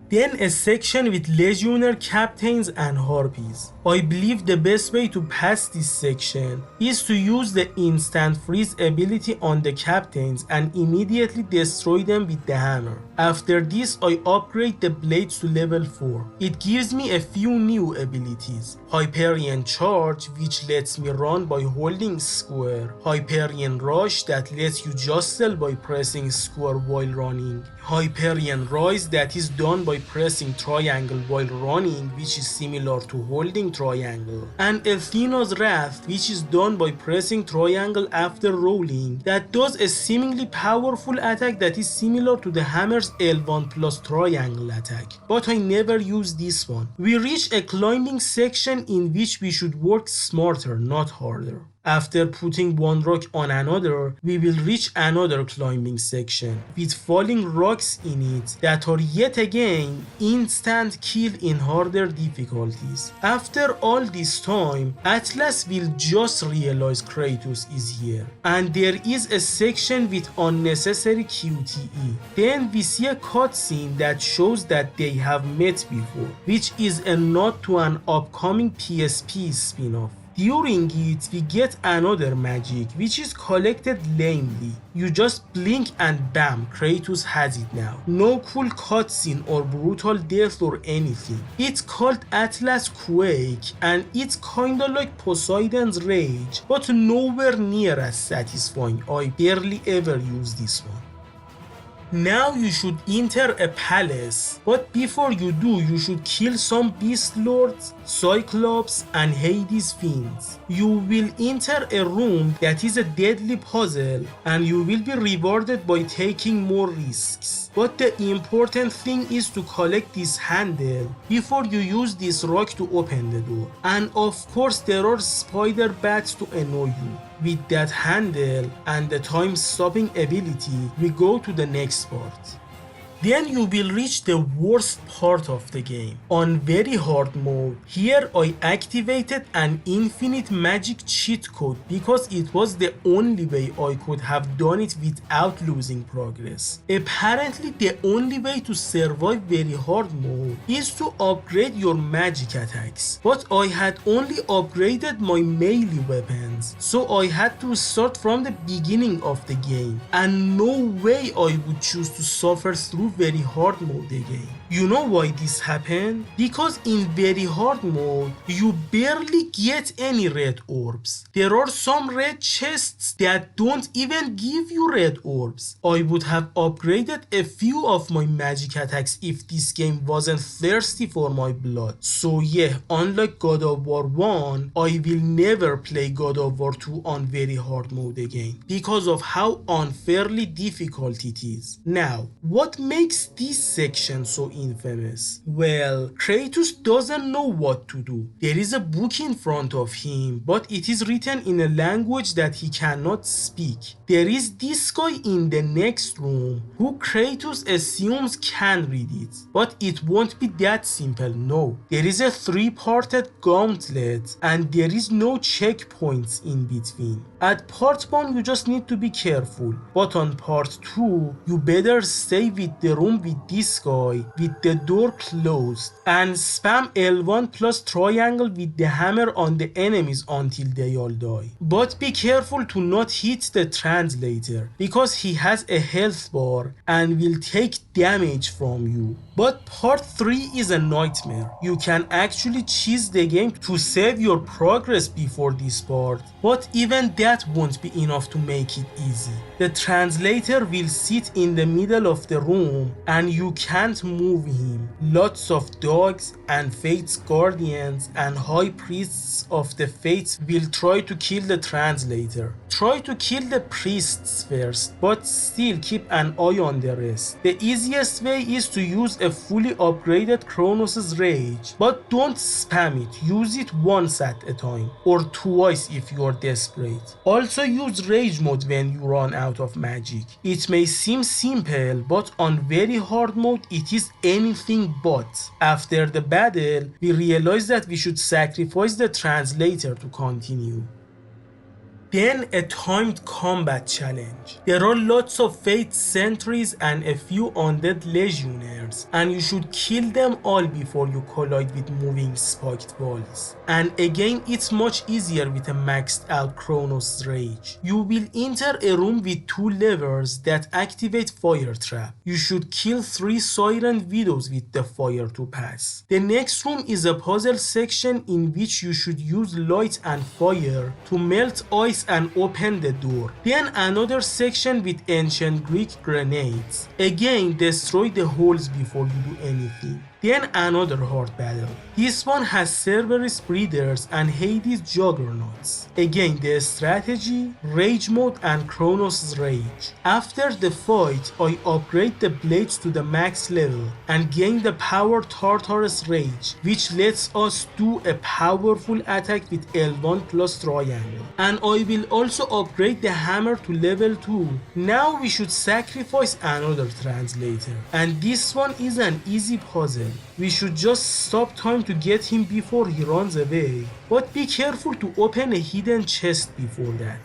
Then a section with legionnaire captains and harpies. I believe the best way to pass this section is to use the instant freeze ability on the captains and immediately destroy them with the hammer. After this, I upgrade the blades to level 4. It gives me a few new abilities. Hyperion Charge, which lets me run by holding square. Hyperion Rush, that lets you jostle by pressing square while running. Hyperion Rise, that is done by pressing triangle while running, which is similar to holding triangle. And Athena's Wrath, which is done by pressing triangle after rolling, that does a seemingly powerful attack that is similar to the hammer's L1 plus triangle attack, but I never use this one. We reach a climbing section in which we should work smarter, not harder. After putting one rock on another, we will reach another climbing section with falling rocks in it that are yet again instant kill in harder difficulties. After all this time, Atlas will just realize Kratos is here, and there is a section with unnecessary QTE. Then we see a cutscene that shows that they have met before, which is a nod to an upcoming PSP spin-off. During it, we get another magic which is collected lamely. You just blink and bam, Kratos has it now. No cool cutscene or brutal death or anything. It's called Atlas Quake and it's kinda like Poseidon's Rage, but nowhere near as satisfying. I barely ever use this one. Now you should enter a palace, but before you do, you should kill some beast lords, cyclops and Hades fiends. You will enter a room that is a deadly puzzle and you will be rewarded by taking more risks. But the important thing is to collect this handle before you use this rock to open the door. And of course there are spider bats to annoy you. With that handle and the time stopping ability, we go to the next part. Then you will reach the worst part of the game. On very hard mode, here I activated an infinite magic cheat code because it was the only way I could have done it without losing progress. Apparently the only way to survive very hard mode is to upgrade your magic attacks. But I had only upgraded my melee weapons, so I had to start from the beginning of the game. And no way I would choose to suffer through very hard mode again. You know why this happened? Because in very hard mode, you barely get any red orbs. There are some red chests that don't even give you red orbs. I would have upgraded a few of my magic attacks if this game wasn't thirsty for my blood. So yeah, unlike God of War 1, I will never play God of War 2 on very hard mode again because of how unfairly difficult it is. Now, what makes makes this section so infamous? Well, Kratos doesn't know what to do. There is a book in front of him, but it is written in a language that he cannot speak. There is this guy in the next room who Kratos assumes can read it, but it won't be that simple, no. There is a 3-parted gauntlet and there is no checkpoints in between. At part 1 you just need to be careful, but on part 2 you better stay with the room with this guy with the door closed and spam L1 plus triangle with the hammer on the enemies until they all die. But be careful to not hit the translator because he has a health bar and will take damage from you. But part 3 is a nightmare. You can actually cheese the game to save your progress before this part, but even that won't be enough to make it easy. The translator will sit in the middle of the room and you can't move him. Lots of dogs and Fate's guardians and high priests of the Fates will try to kill the translator. Try to kill the priests first, but still keep an eye on the rest. The easiest way is to use a fully upgraded Kronos' Rage, but don't spam it. Use it once at a time, or twice if you are desperate. Also use Rage mode when you run out of magic. It may seem simple, but on very hard mode it is anything but. After the battle, we realized that we should sacrifice the translator to continue. Then a timed combat challenge. There are lots of Fate sentries and a few undead legionnaires, and you should kill them all before you collide with moving spiked walls. And again, it's much easier with a maxed out Kronos Rage. You will enter a room with 2 levers that activate fire trap. You should kill 3 Siren Widows with the fire to pass. The next room is a puzzle section in which you should use light and fire to melt ice and open the door. Then another section with ancient Greek grenades. Again, destroy the holes before you do anything. Then another hard battle. This one has Cerberus breeders and Hades juggernauts. Again, the strategy, rage mode and Kronos Rage. After the fight, I upgrade the blades to the max level and gain the power Tartarus Rage, which lets us do a powerful attack with L1 plus triangle. And I will also upgrade the hammer to level 2. Now we should sacrifice another translator. And this one is an easy puzzle. We should just stop time to get him before he runs away, but be careful to open a hidden chest before that.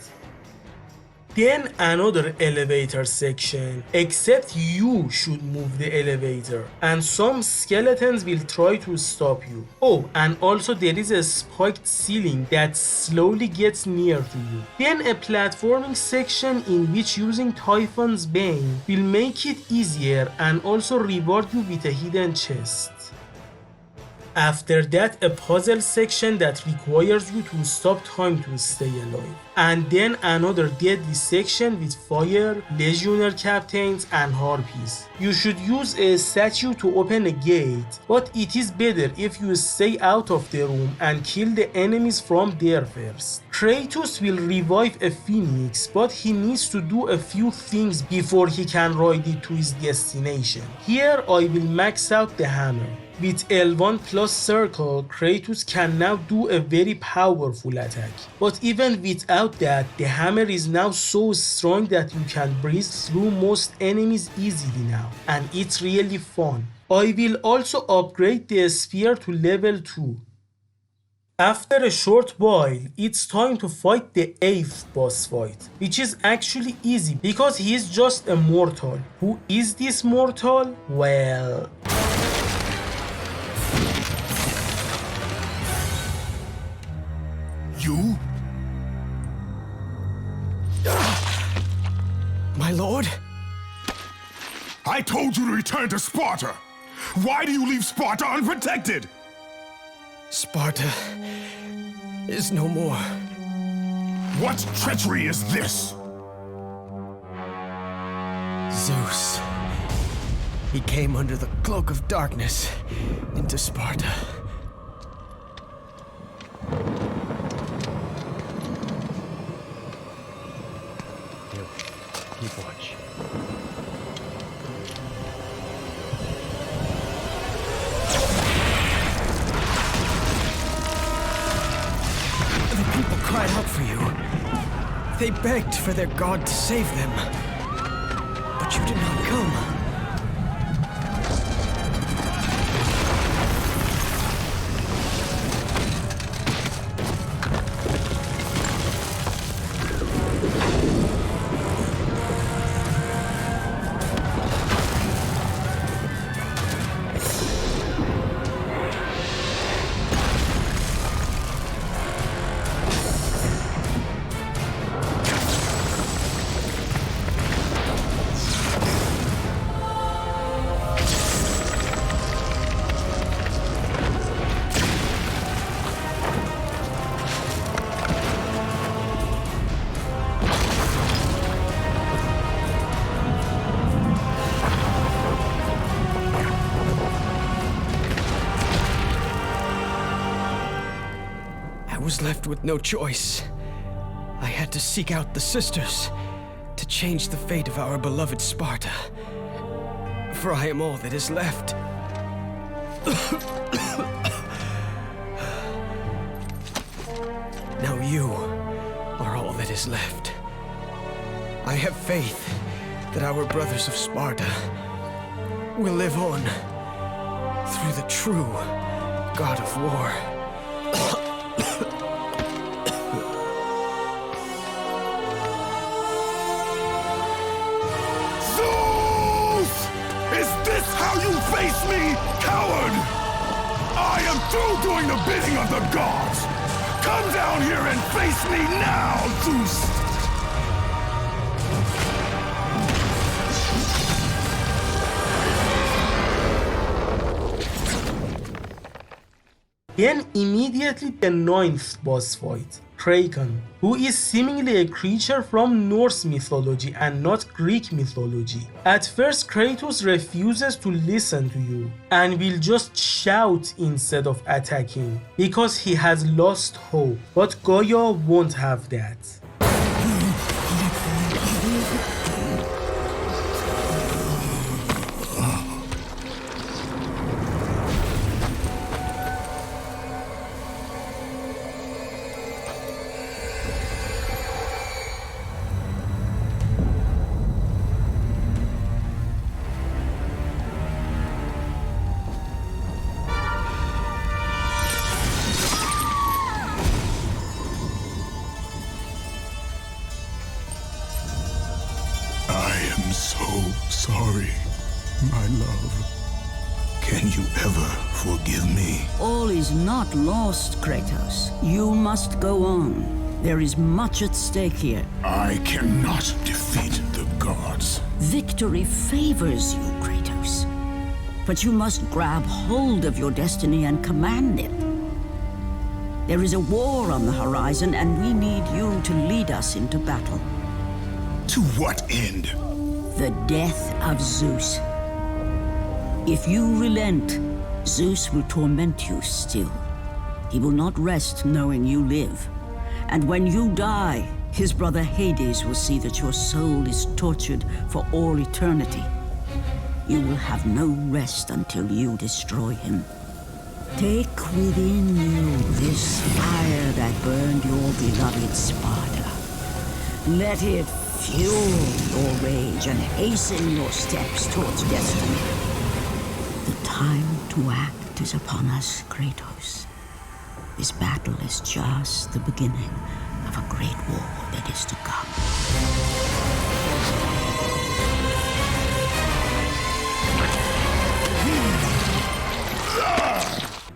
Then another elevator section, except you should move the elevator and some skeletons will try to stop you. Oh, and also there is a spiked ceiling that slowly gets near to you. Then a platforming section in which using Typhon's Bane will make it easier and also reward you with a hidden chest. After that, a puzzle section that requires you to stop time to stay alive. And then another deadly section with fire, legionnaire captains and harpies. You should use a statue to open a gate, but it is better if you stay out of the room and kill the enemies from there first. Kratos will revive a phoenix, but he needs to do a few things before he can ride it to his destination. Here I will max out the hammer. With L1 plus circle, Kratos can now do a very powerful attack. But even without that, the hammer is now so strong that you can breeze through most enemies easily now. And it's really fun. I will also upgrade the spear to level 2. After a short while, it's time to fight the 8th boss fight, which is actually easy because he is just a mortal. Who is this mortal? Well...
You?
My lord?
I told you to return to Sparta! Why do you leave Sparta unprotected?
Sparta is no more.
What treachery is this?
Zeus. He came under the cloak of darkness into Sparta. Keep watch. cried out for you. They begged for their god to save them. But you did not come. I was left with no choice. I had to seek out the sisters to change the fate of our beloved Sparta. For I am all that is left. Now you are all that is left. I have faith that our brothers of Sparta will live on through the true God of War.
How you face me, coward! I am through doing the bidding of the gods! Come down here and face me now, Zeus!
Then immediately the 9th boss fight, Kraken, who is seemingly a creature from Norse mythology and not Greek mythology. At first Kratos refuses to listen to you and will just shout instead of attacking because he has lost hope, but Gaia won't have that.
Sorry, my love. Can you ever forgive me?
All is not lost, Kratos. You must go on. There is much at stake here.
I cannot defeat the gods.
Victory favors you, Kratos. But you must grab hold of your destiny and command it. There is a war on the horizon, and we need you to lead us into battle.
To what end?
The death of Zeus. If you relent, Zeus will torment you still. He will not rest knowing you live. And when you die, his brother Hades will see that your soul is tortured for all eternity. You will have no rest until you destroy him. Take within you this fire that burned your beloved Sparta. Let it fuel your rage and hasten your steps towards destiny. The time to act is upon us, Kratos. This battle is just the beginning of a great war that is to come.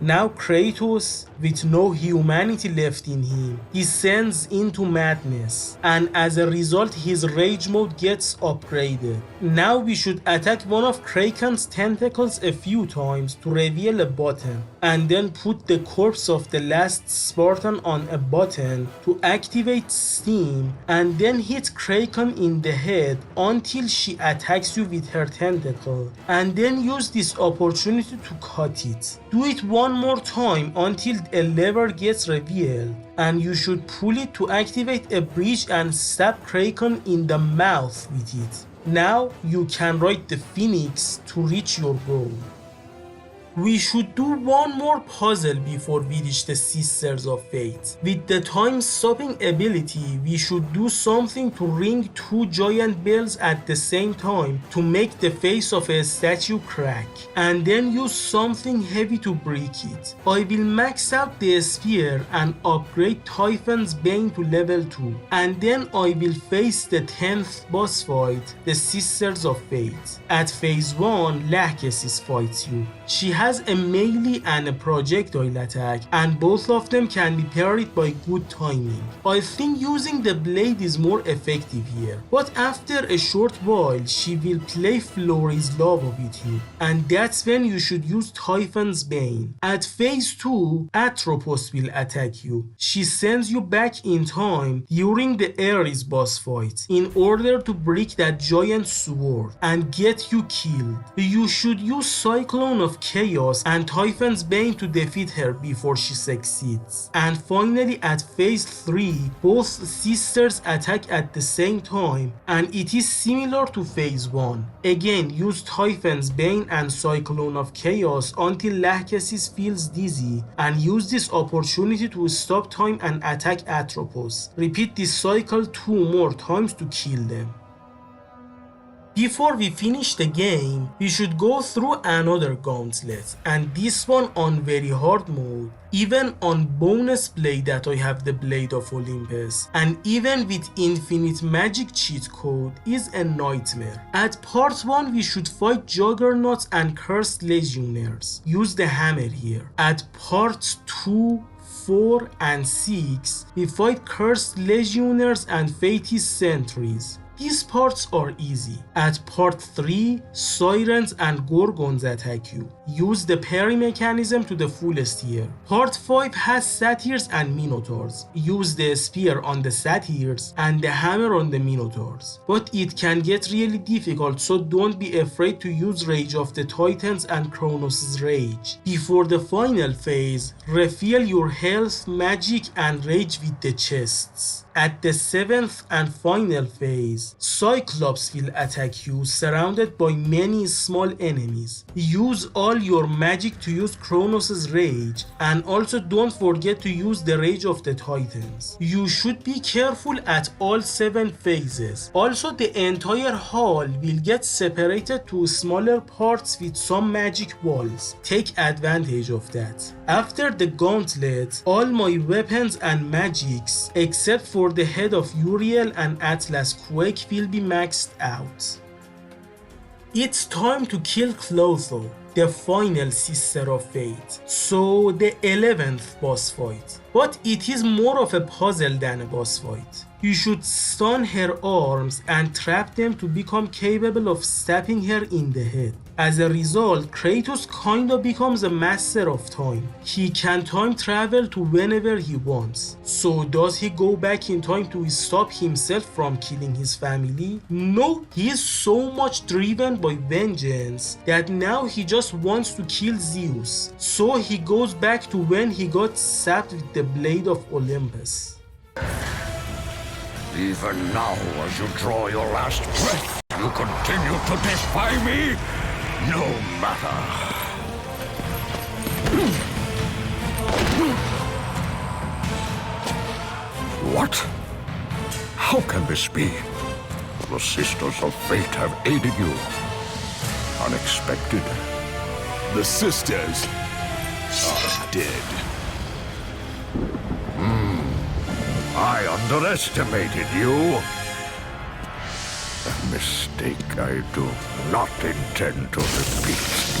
Now Kratos, with no humanity left in him, descends into madness, and as a result his rage mode gets upgraded. Now we should attack one of Kraken's tentacles a few times to reveal a button, and then put the corpse of the last Spartan on a button to activate steam, and then hit Kraken in the head until she attacks you with her tentacle, and then use this opportunity to cut it. Do it one more time until a lever gets revealed, and you should pull it to activate a bridge and stab Kraken in the mouth with it. Now you can ride the Phoenix to reach your goal. We should do one more puzzle before we reach the Sisters of Fate. With the time-stopping ability, we should do something to ring two giant bells at the same time to make the face of a statue crack, and then use something heavy to break it. I will max out the spear and upgrade Typhon's Bane to level 2, and then I will face the 10th boss fight, the Sisters of Fate. At phase 1, Lahkesis fights you. She has a melee and a projectile attack, and both of them can be parried by good timing. I think using the blade is more effective here, but after a short while she will play Flori's Lava with you, and that's when you should use Typhon's Bane. At phase 2, Atropos will attack you. She sends you back in time during the Ares boss fight in order to break that giant sword and get you killed. You should use Cyclone of Chaos and Typhon's Bane to defeat her before she succeeds. And finally at phase 3, both sisters attack at the same time, and it is similar to phase 1. Again, use Typhon's Bane and Cyclone of Chaos until Lahkesis feels dizzy, and use this opportunity to stop time and attack Atropos. Repeat this cycle 2 more times to kill them. Before we finish the game, we should go through another gauntlet, and this one on very hard mode. Even on bonus blade that I have the Blade of Olympus, and even with infinite magic cheat code is a nightmare. At part 1 we should fight Juggernauts and Cursed Legionnaires. Use the hammer here. At parts 2, 4 and 6 we fight Cursed Legionnaires and Fate's Sentries. These parts are easy. At part 3, Sirens and Gorgons attack you. Use the parry mechanism to the fullest here. Part 5 has Satyrs and Minotaurs. Use the spear on the Satyrs and the hammer on the Minotaurs. But it can get really difficult, so don't be afraid to use Rage of the Titans and Kronos' Rage. Before the final phase, refill your health, magic and rage with the chests. At the 7th and final phase, Cyclops will attack you surrounded by many small enemies. Use all your magic to use Kronos' Rage, and also don't forget to use the Rage of the Titans. You should be careful at all 7 phases. Also, the entire hall will get separated to smaller parts with some magic walls. Take advantage of that. After the gauntlet, all my weapons and magics, except for the head of Euryale and Atlas Quake, will be maxed out. It's time to kill Clotho, the final Sister of Fate, so the 11th boss fight. But it is more of a puzzle than a boss fight. You should stun her arms and trap them to become capable of stabbing her in the head. As a result, Kratos kinda becomes a master of time. He can time travel to whenever he wants. So does he go back in time to stop himself from killing his family? No, he is so much driven by vengeance that now he just wants to kill Zeus. So he goes back to when he got stabbed with the Blade of Olympus.
Even now, as you draw your last breath, you continue to defy me? No matter. What? How can this be? The Sisters of Fate have aided you. Unexpected.
The sisters are dead.
I underestimated you. A mistake I do not intend to repeat.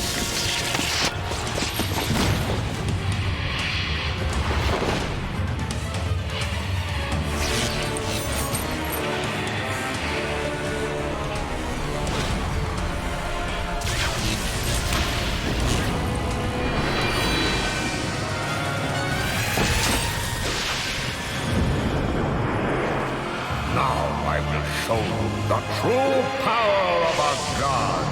Show the true power of a god.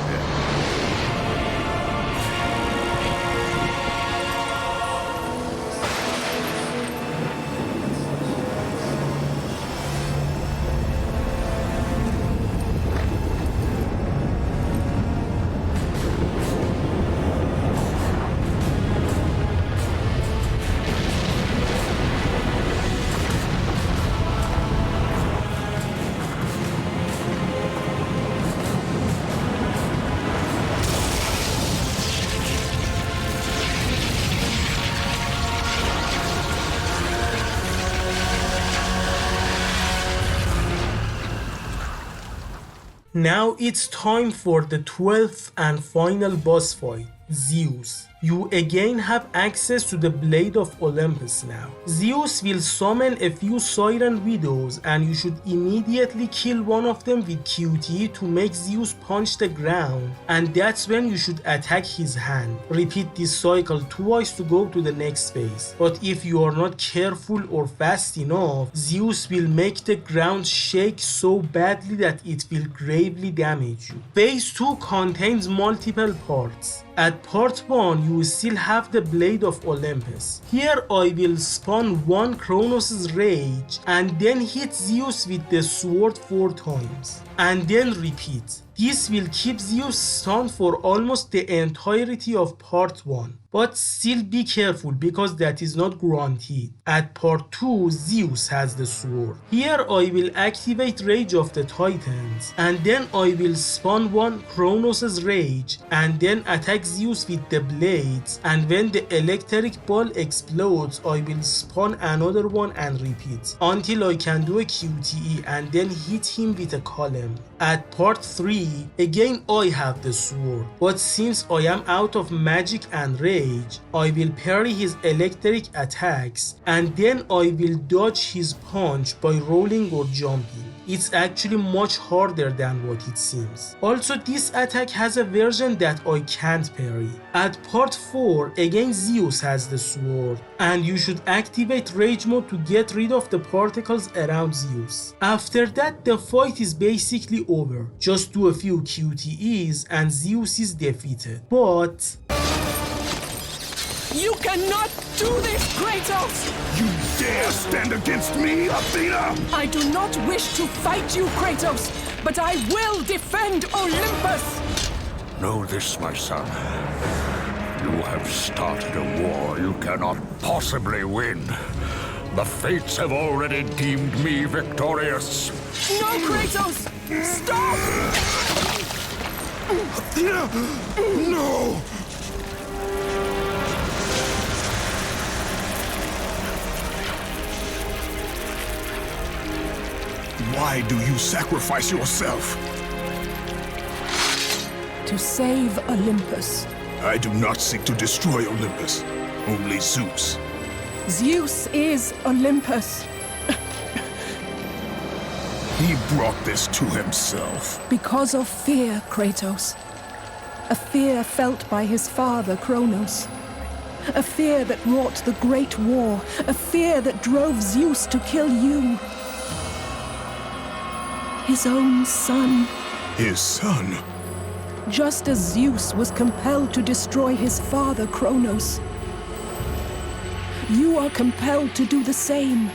Now it's time for the 12th and final boss fight, Zeus. You again have access to the Blade of Olympus now. Zeus will summon a few Siren Widows and you should immediately kill one of them with QTE to make Zeus punch the ground, and that's when you should attack his hand. Repeat this cycle twice to go to the next phase. But if you are not careful or fast enough, Zeus will make the ground shake so badly that it will gravely damage you. Phase 2 contains multiple parts. At part 1, you still have the Blade of Olympus. Here I will spawn one Kronos' Rage and then hit Zeus with the sword 4 times. And then repeat. This will keep Zeus stunned for almost the entirety of part 1. But still be careful because that is not guaranteed. At part 2, Zeus has the sword. Here I will activate Rage of the Titans and then I will spawn one Kronos' Rage and then attack Zeus with the blades, and when the electric ball explodes I will spawn another one and repeat until I can do a QTE and then hit him with a column. At part 3, again I have the sword, but since I am out of magic and rage, I will parry his electric attacks and then I will dodge his punch by rolling or jumping. It's actually much harder than what it seems. Also, this attack has a version that I can't parry. At part 4, again Zeus has the sword and you should activate Rage mode to get rid of the particles around Zeus. After that, the fight is basically over. Just do a few QTEs and Zeus is defeated. But
You cannot do this, Kratos!
You dare stand against me, Athena?
I do not wish to fight you, Kratos, but I will defend Olympus!
Know this, my son. You have started a war you cannot possibly win. The fates have already deemed me victorious.
No, Kratos! Stop!
Athena! No! Why do you sacrifice yourself?
To save Olympus.
I do not seek to destroy Olympus, only Zeus.
Zeus is Olympus.
He brought this to himself.
Because of fear, Kratos. A fear felt by his father, Kronos. A fear that wrought the Great War. A fear that drove Zeus to kill you. His own son.
His son?
Just as Zeus was compelled to destroy his father, Kronos. You are compelled to do the same.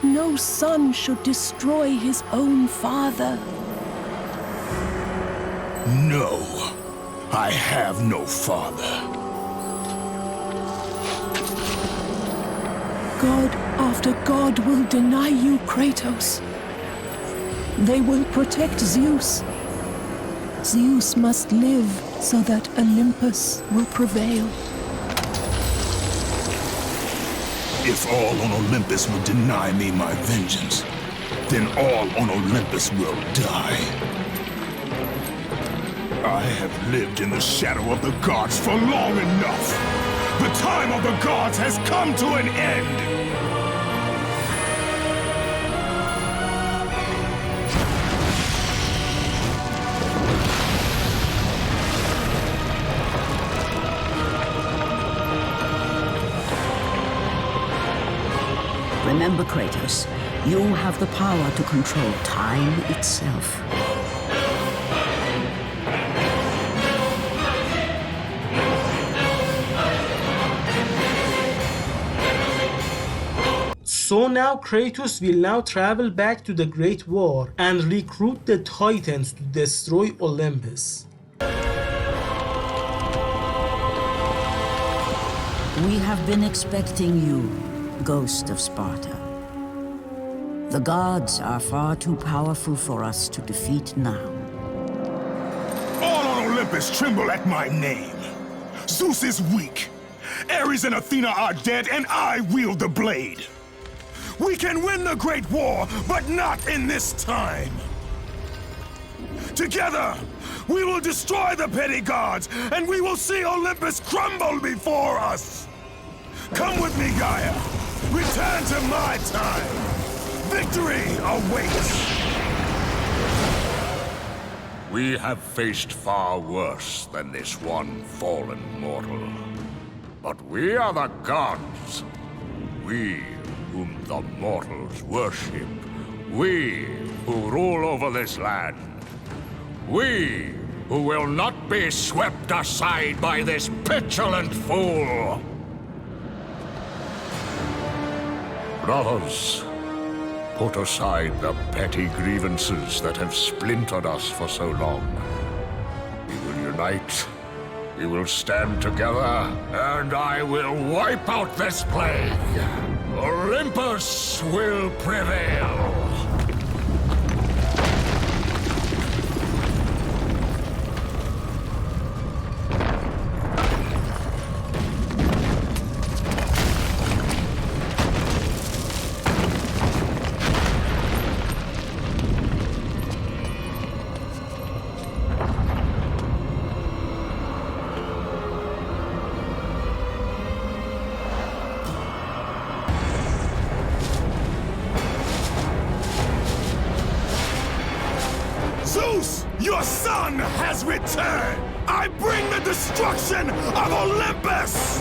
No son should destroy his own father.
No, I have no father.
God after God will deny you, Kratos. They will protect Zeus. Zeus must live so that Olympus will prevail.
If all on Olympus will deny me my vengeance, then all on Olympus will die. I have lived in the shadow of the gods for long enough. The time of the gods has come to an end.
Remember, Kratos, you have the power to control time itself.
So now Kratos will now travel back to the Great War and recruit the Titans to destroy Olympus.
We have been expecting you, Ghost of Sparta. The gods are far too powerful for us to defeat now.
All on Olympus tremble at my name. Zeus is weak. Ares and Athena are dead, and I wield the blade. We can win the Great War, but not in this time. Together, we will destroy the petty gods, and we will see Olympus crumble before us! Come with me, Gaia! Return to my time! Victory awaits!
We have faced far worse than this one fallen mortal. But we are the gods. We whom the mortals worship. We who rule over this land. We who will not be swept aside by this petulant fool. Brothers, put aside the petty grievances that have splintered us for so long. We will unite, we will stand together, and I will wipe out this plague. Olympus will prevail.
Zeus, your son has returned! I bring the destruction of Olympus!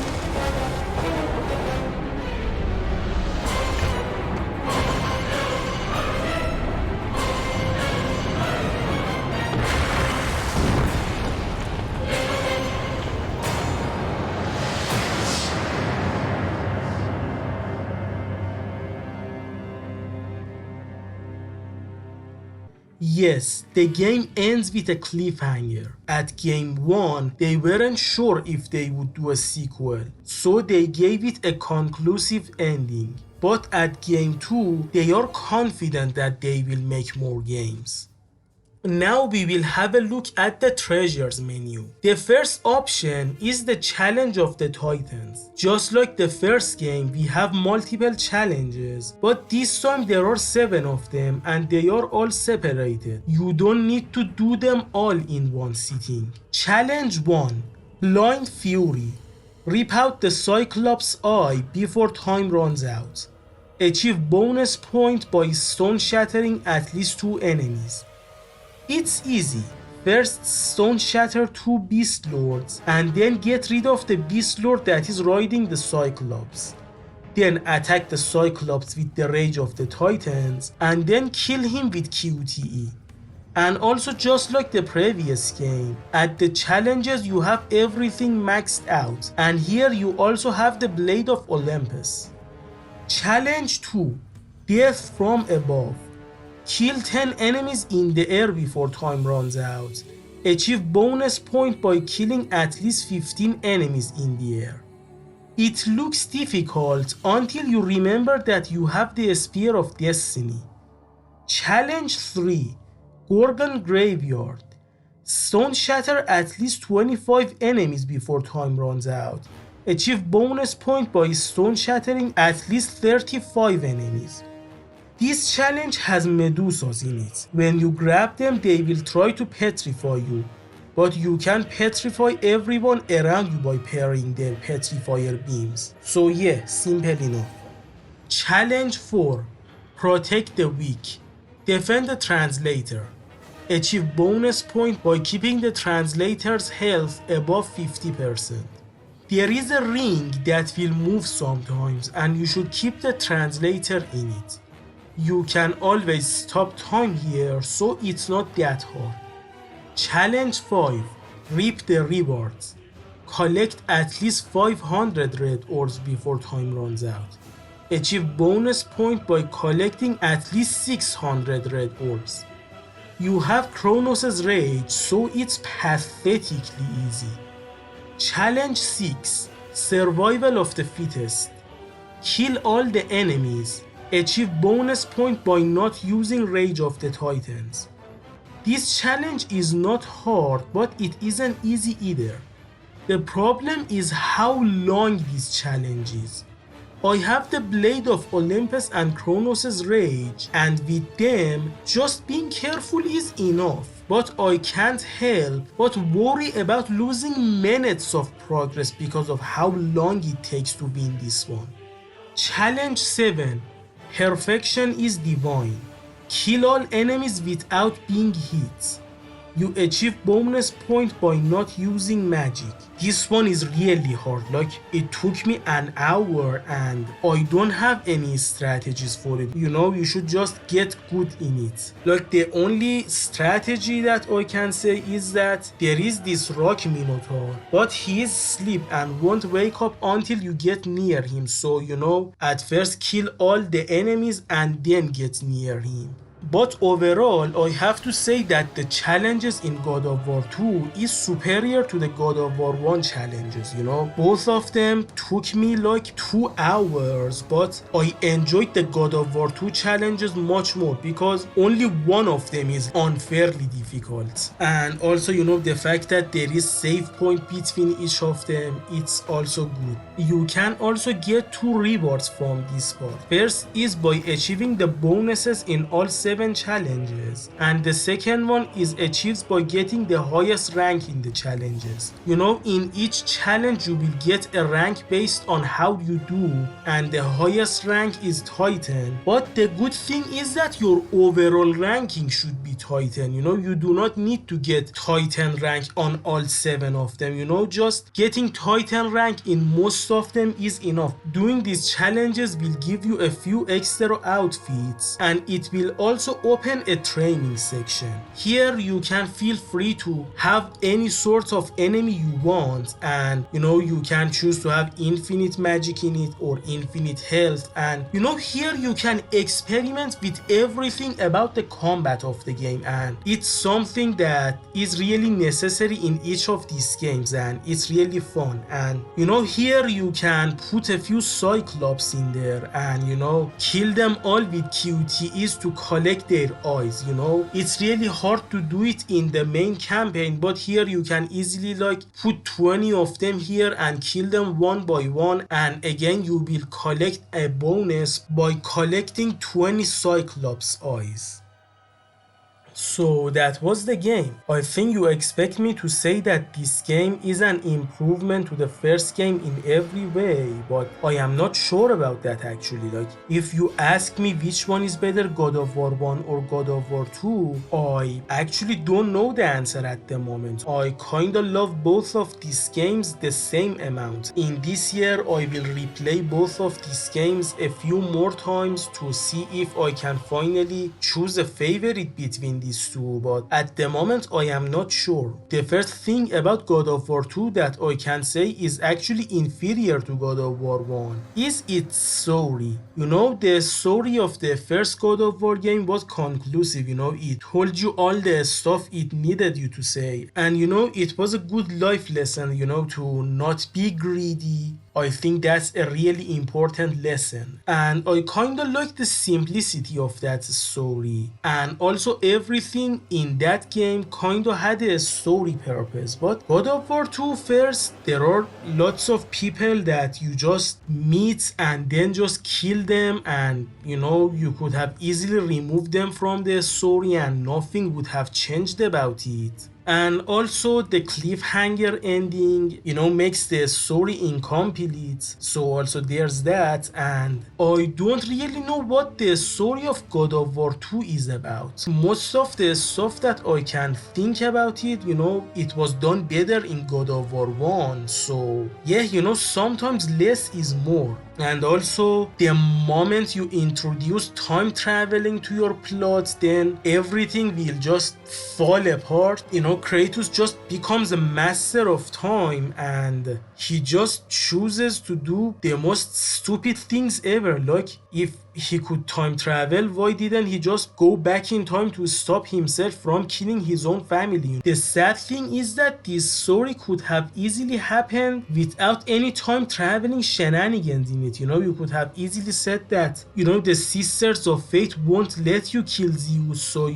Yes, the game ends with a cliffhanger. At game 1, they weren't sure if they would do a sequel, so they gave it a conclusive ending. But at game 2, they are confident that they will make more games. Now we will have a look at the treasures menu. The first option is the challenge of the Titans. Just like the first game, we have multiple challenges, but this time there are 7 of them and they are all separated. You don't need to do them all in one sitting. Challenge 1. Blind Fury. Rip out the Cyclops' eye before time runs out. Achieve bonus point by stone shattering at least 2 enemies. It's easy. First stone shatter 2 beast lords and then get rid of the beast lord that is riding the Cyclops. Then attack the Cyclops with the rage of the Titans and then kill him with QTE. And also, just like the previous game, at the challenges you have everything maxed out, and here you also have the Blade of Olympus. Challenge 2. Death from Above. Kill 10 enemies in the air before time runs out. Achieve bonus point by killing at least 15 enemies in the air. It looks difficult until you remember that you have the Spear of Destiny. Challenge 3. Gorgon Graveyard. Stone shatter at least 25 enemies before time runs out. Achieve bonus point by stone shattering at least 35 enemies. This challenge has Medusas in it. When you grab them, they will try to petrify you. But you can petrify everyone around you by parrying their petrifier beams. So yeah, simple enough. Challenge 4. Protect the Weak. Defend the Translator. Achieve bonus point by keeping the Translator's health above 50%. There is a ring that will move sometimes and you should keep the Translator in it. You can always stop time here, so it's not that hard. Challenge 5. Reap the Rewards. Collect at least 500 red orbs before time runs out. Achieve bonus point by collecting at least 600 red orbs. You have Kronos' Rage, so it's pathetically easy. Challenge 6. Survival of the Fittest. Kill all the enemies. Achieve bonus point by not using Rage of the Titans. This challenge is not hard, but it isn't easy either. The problem is how long this challenge is. I have the Blade of Olympus and Kronos' Rage, and with them, just being careful is enough. but I can't help but worry about losing minutes of progress because of how long it takes to win this one. Challenge 7. Perfection is divine. Kill all enemies without being hit. You achieve bonus point by not using magic. This one is really hard, like it took me an hour and I don't have any strategies for it. You should just get good in it. Like the only strategy that I can say is that there is this rock minotaur, but he is asleep and won't wake up until you get near him. So at first kill all the enemies and then get near him. But overall, I have to say that the challenges in God of War 2 is superior to the God of War 1 challenges, Both of them took me like 2 hours, but I enjoyed the God of War 2 challenges much more because only one of them is unfairly difficult. And also, the fact that there is save point between each of them, it's also good. You can also get 2 rewards from this part. First is by achieving the bonuses in all 7 challenges, and the second one is achieved by getting the highest rank in the challenges. In each challenge you will get a rank based on how you do, and the highest rank is Titan. But the good thing is that your overall ranking should be Titan. You do not need to get Titan rank on all 7 of them. Just getting Titan rank in most of them is enough. Doing these challenges will give you a few extra outfits, and it will also open a training section. Here you can feel free to have any sort of enemy you want, and you can choose to have infinite magic in it or infinite health, and here you can experiment with everything about the combat of the game, and it's something that is really necessary in each of these games, and it's really fun. And here you can put a few Cyclops in there and kill them all with QTEs to collect their eyes. It's really hard to do it in the main campaign, but here you can easily put 20 of them here and kill them one by one, and again you will collect a bonus by collecting 20 Cyclops eyes. So that was the game. I think you expect me to say that this game is an improvement to the first game in every way, but I am not sure about that actually. If you ask me which one is better, God of War 1 or God of War 2, I actually don't know the answer at the moment. I kinda love both of these games the same amount. In this year I will replay both of these games a few more times to see if I can finally choose a favorite between these two, but at the moment I am not sure. The first thing about God of War 2 that I can say is actually inferior to God of War 1 is its story. The story of the first God of War game was conclusive. It told you all the stuff it needed you to say, and it was a good life lesson, to not be greedy. I think that's a really important lesson, and I kinda like the simplicity of that story, and also everything in that game kinda had a story purpose. But God of War 2 first, there are lots of people that you just meet and then just kill them, and you could have easily removed them from the story and nothing would have changed about it. And also the cliffhanger ending, makes the story incomplete. So also there's that, and I don't really know what the story of God of War 2 is about. Most of the stuff that I can think about it, it was done better in God of War 1. So yeah, sometimes less is more. And also the moment you introduce time traveling to your plot, then everything will just fall apart. Kratos just becomes a master of time and he just chooses to do the most stupid things ever. If he could time travel, why didn't he just go back in time to stop himself from killing his own family? The sad thing is that this story could have easily happened without any time traveling shenanigans in it. You could have easily said that, the Sisters of Fate won't let you kill Zeus, so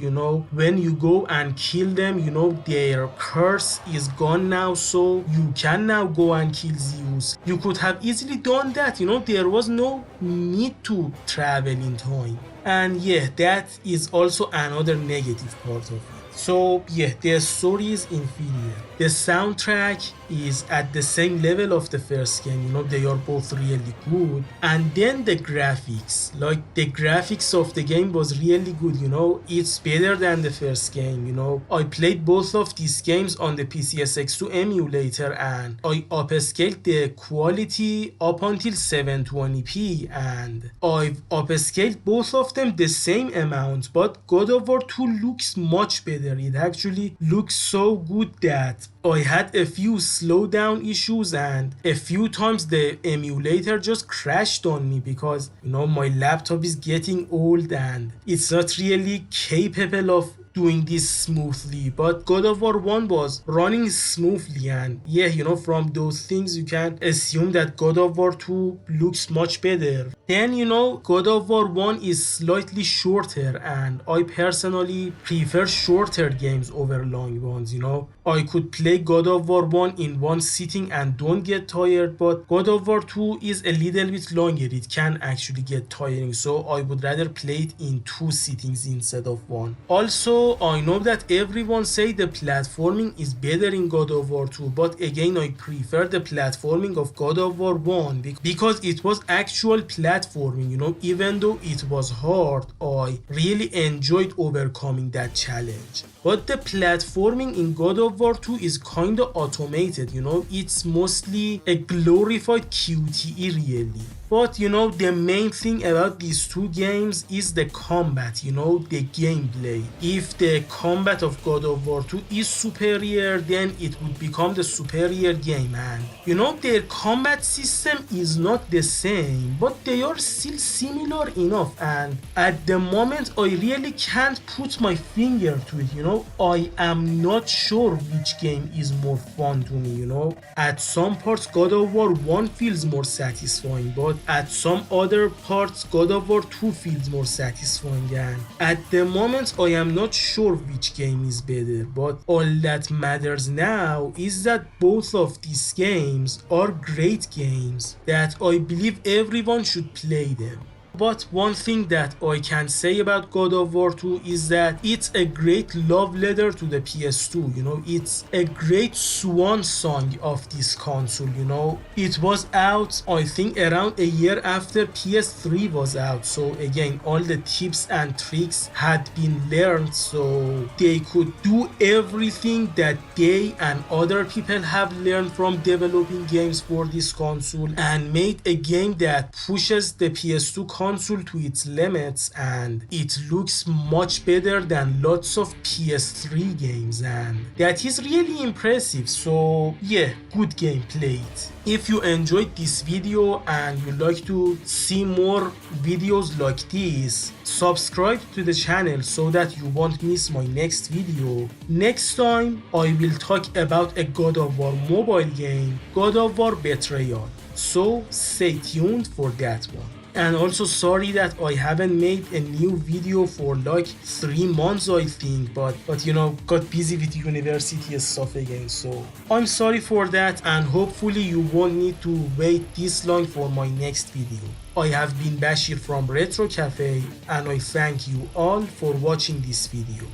when you go and kill them, their curse is gone now, so you can now go and kill Zeus. You could have easily done that. There was no need to travel in time. And yeah, that is also another negative part of it. So yeah, the story is inferior. The soundtrack is at the same level of the first game, you know, they are both really good. And then the graphics, like the graphics of the game was really good, you know, it's better than the first game, you know. I played both of these games on the PCSX2 emulator and I upscaled the quality up until 720p and I've upscaled both of them the same amount, but God of War 2 looks much better. It actually looks so good that I had a few slowdown issues and a few times the emulator just crashed on me because, you know, my laptop is getting old and it's not really capable of doing this smoothly. But God of War 1 was running smoothly, and yeah, you know, from those things you can assume that God of War 2 looks much better. Then, you know, God of War 1 is slightly shorter and I personally prefer shorter games over long ones, you know. I could play God of War 1 in one sitting and don't get tired, but God of War 2 is a little bit longer. It can actually get tiring, so I would rather play it in 2 sittings instead of 1. Also, I know that everyone say the platforming is better in God of War 2, but again I prefer the platforming of God of War 1 because it was actual platforming, you know. Even though it was hard, I really enjoyed overcoming that challenge. But the platforming in God of War 2 is kinda automated, you know, it's mostly a glorified QTE really. But you know, the main thing about these two games is the combat, you know, the gameplay. If the combat of God of War 2 is superior, then it would become the superior game. And you know, their combat system is not the same, but they are still similar enough. And at the moment, I really can't put my finger to it, you know. I am not sure which game is more fun to me, you know. At some parts, God of War 1 feels more satisfying, but at some other parts God of War 2 feels more satisfying, and at the moment I am not sure which game is better. But all that matters now is that both of these games are great games that I believe everyone should play them. But one thing that I can say about God of War 2 is that it's a great love letter to the PS2, you know, it's a great swan song of this console, you know. It was out, I think, around a year after PS3 was out, so again, all the tips and tricks had been learned, so they could do everything that they and other people have learned from developing games for this console and made a game that pushes the PS2 console to its limits, and it looks much better than lots of PS3 games, and that is really impressive. So yeah, good game, play it. If you enjoyed this video and you'd like to see more videos like this, subscribe to the channel so that you won't miss my next video. Next time I will talk about a God of War mobile game, God of War Betrayal, so stay tuned for that one. And also sorry that I haven't made a new video for like 3 months I think, but you know, got busy with university stuff again, so I'm sorry for that, and hopefully you won't need to wait this long for my next video. I have been Bashir from Retro Cafe, and I thank you all for watching this video.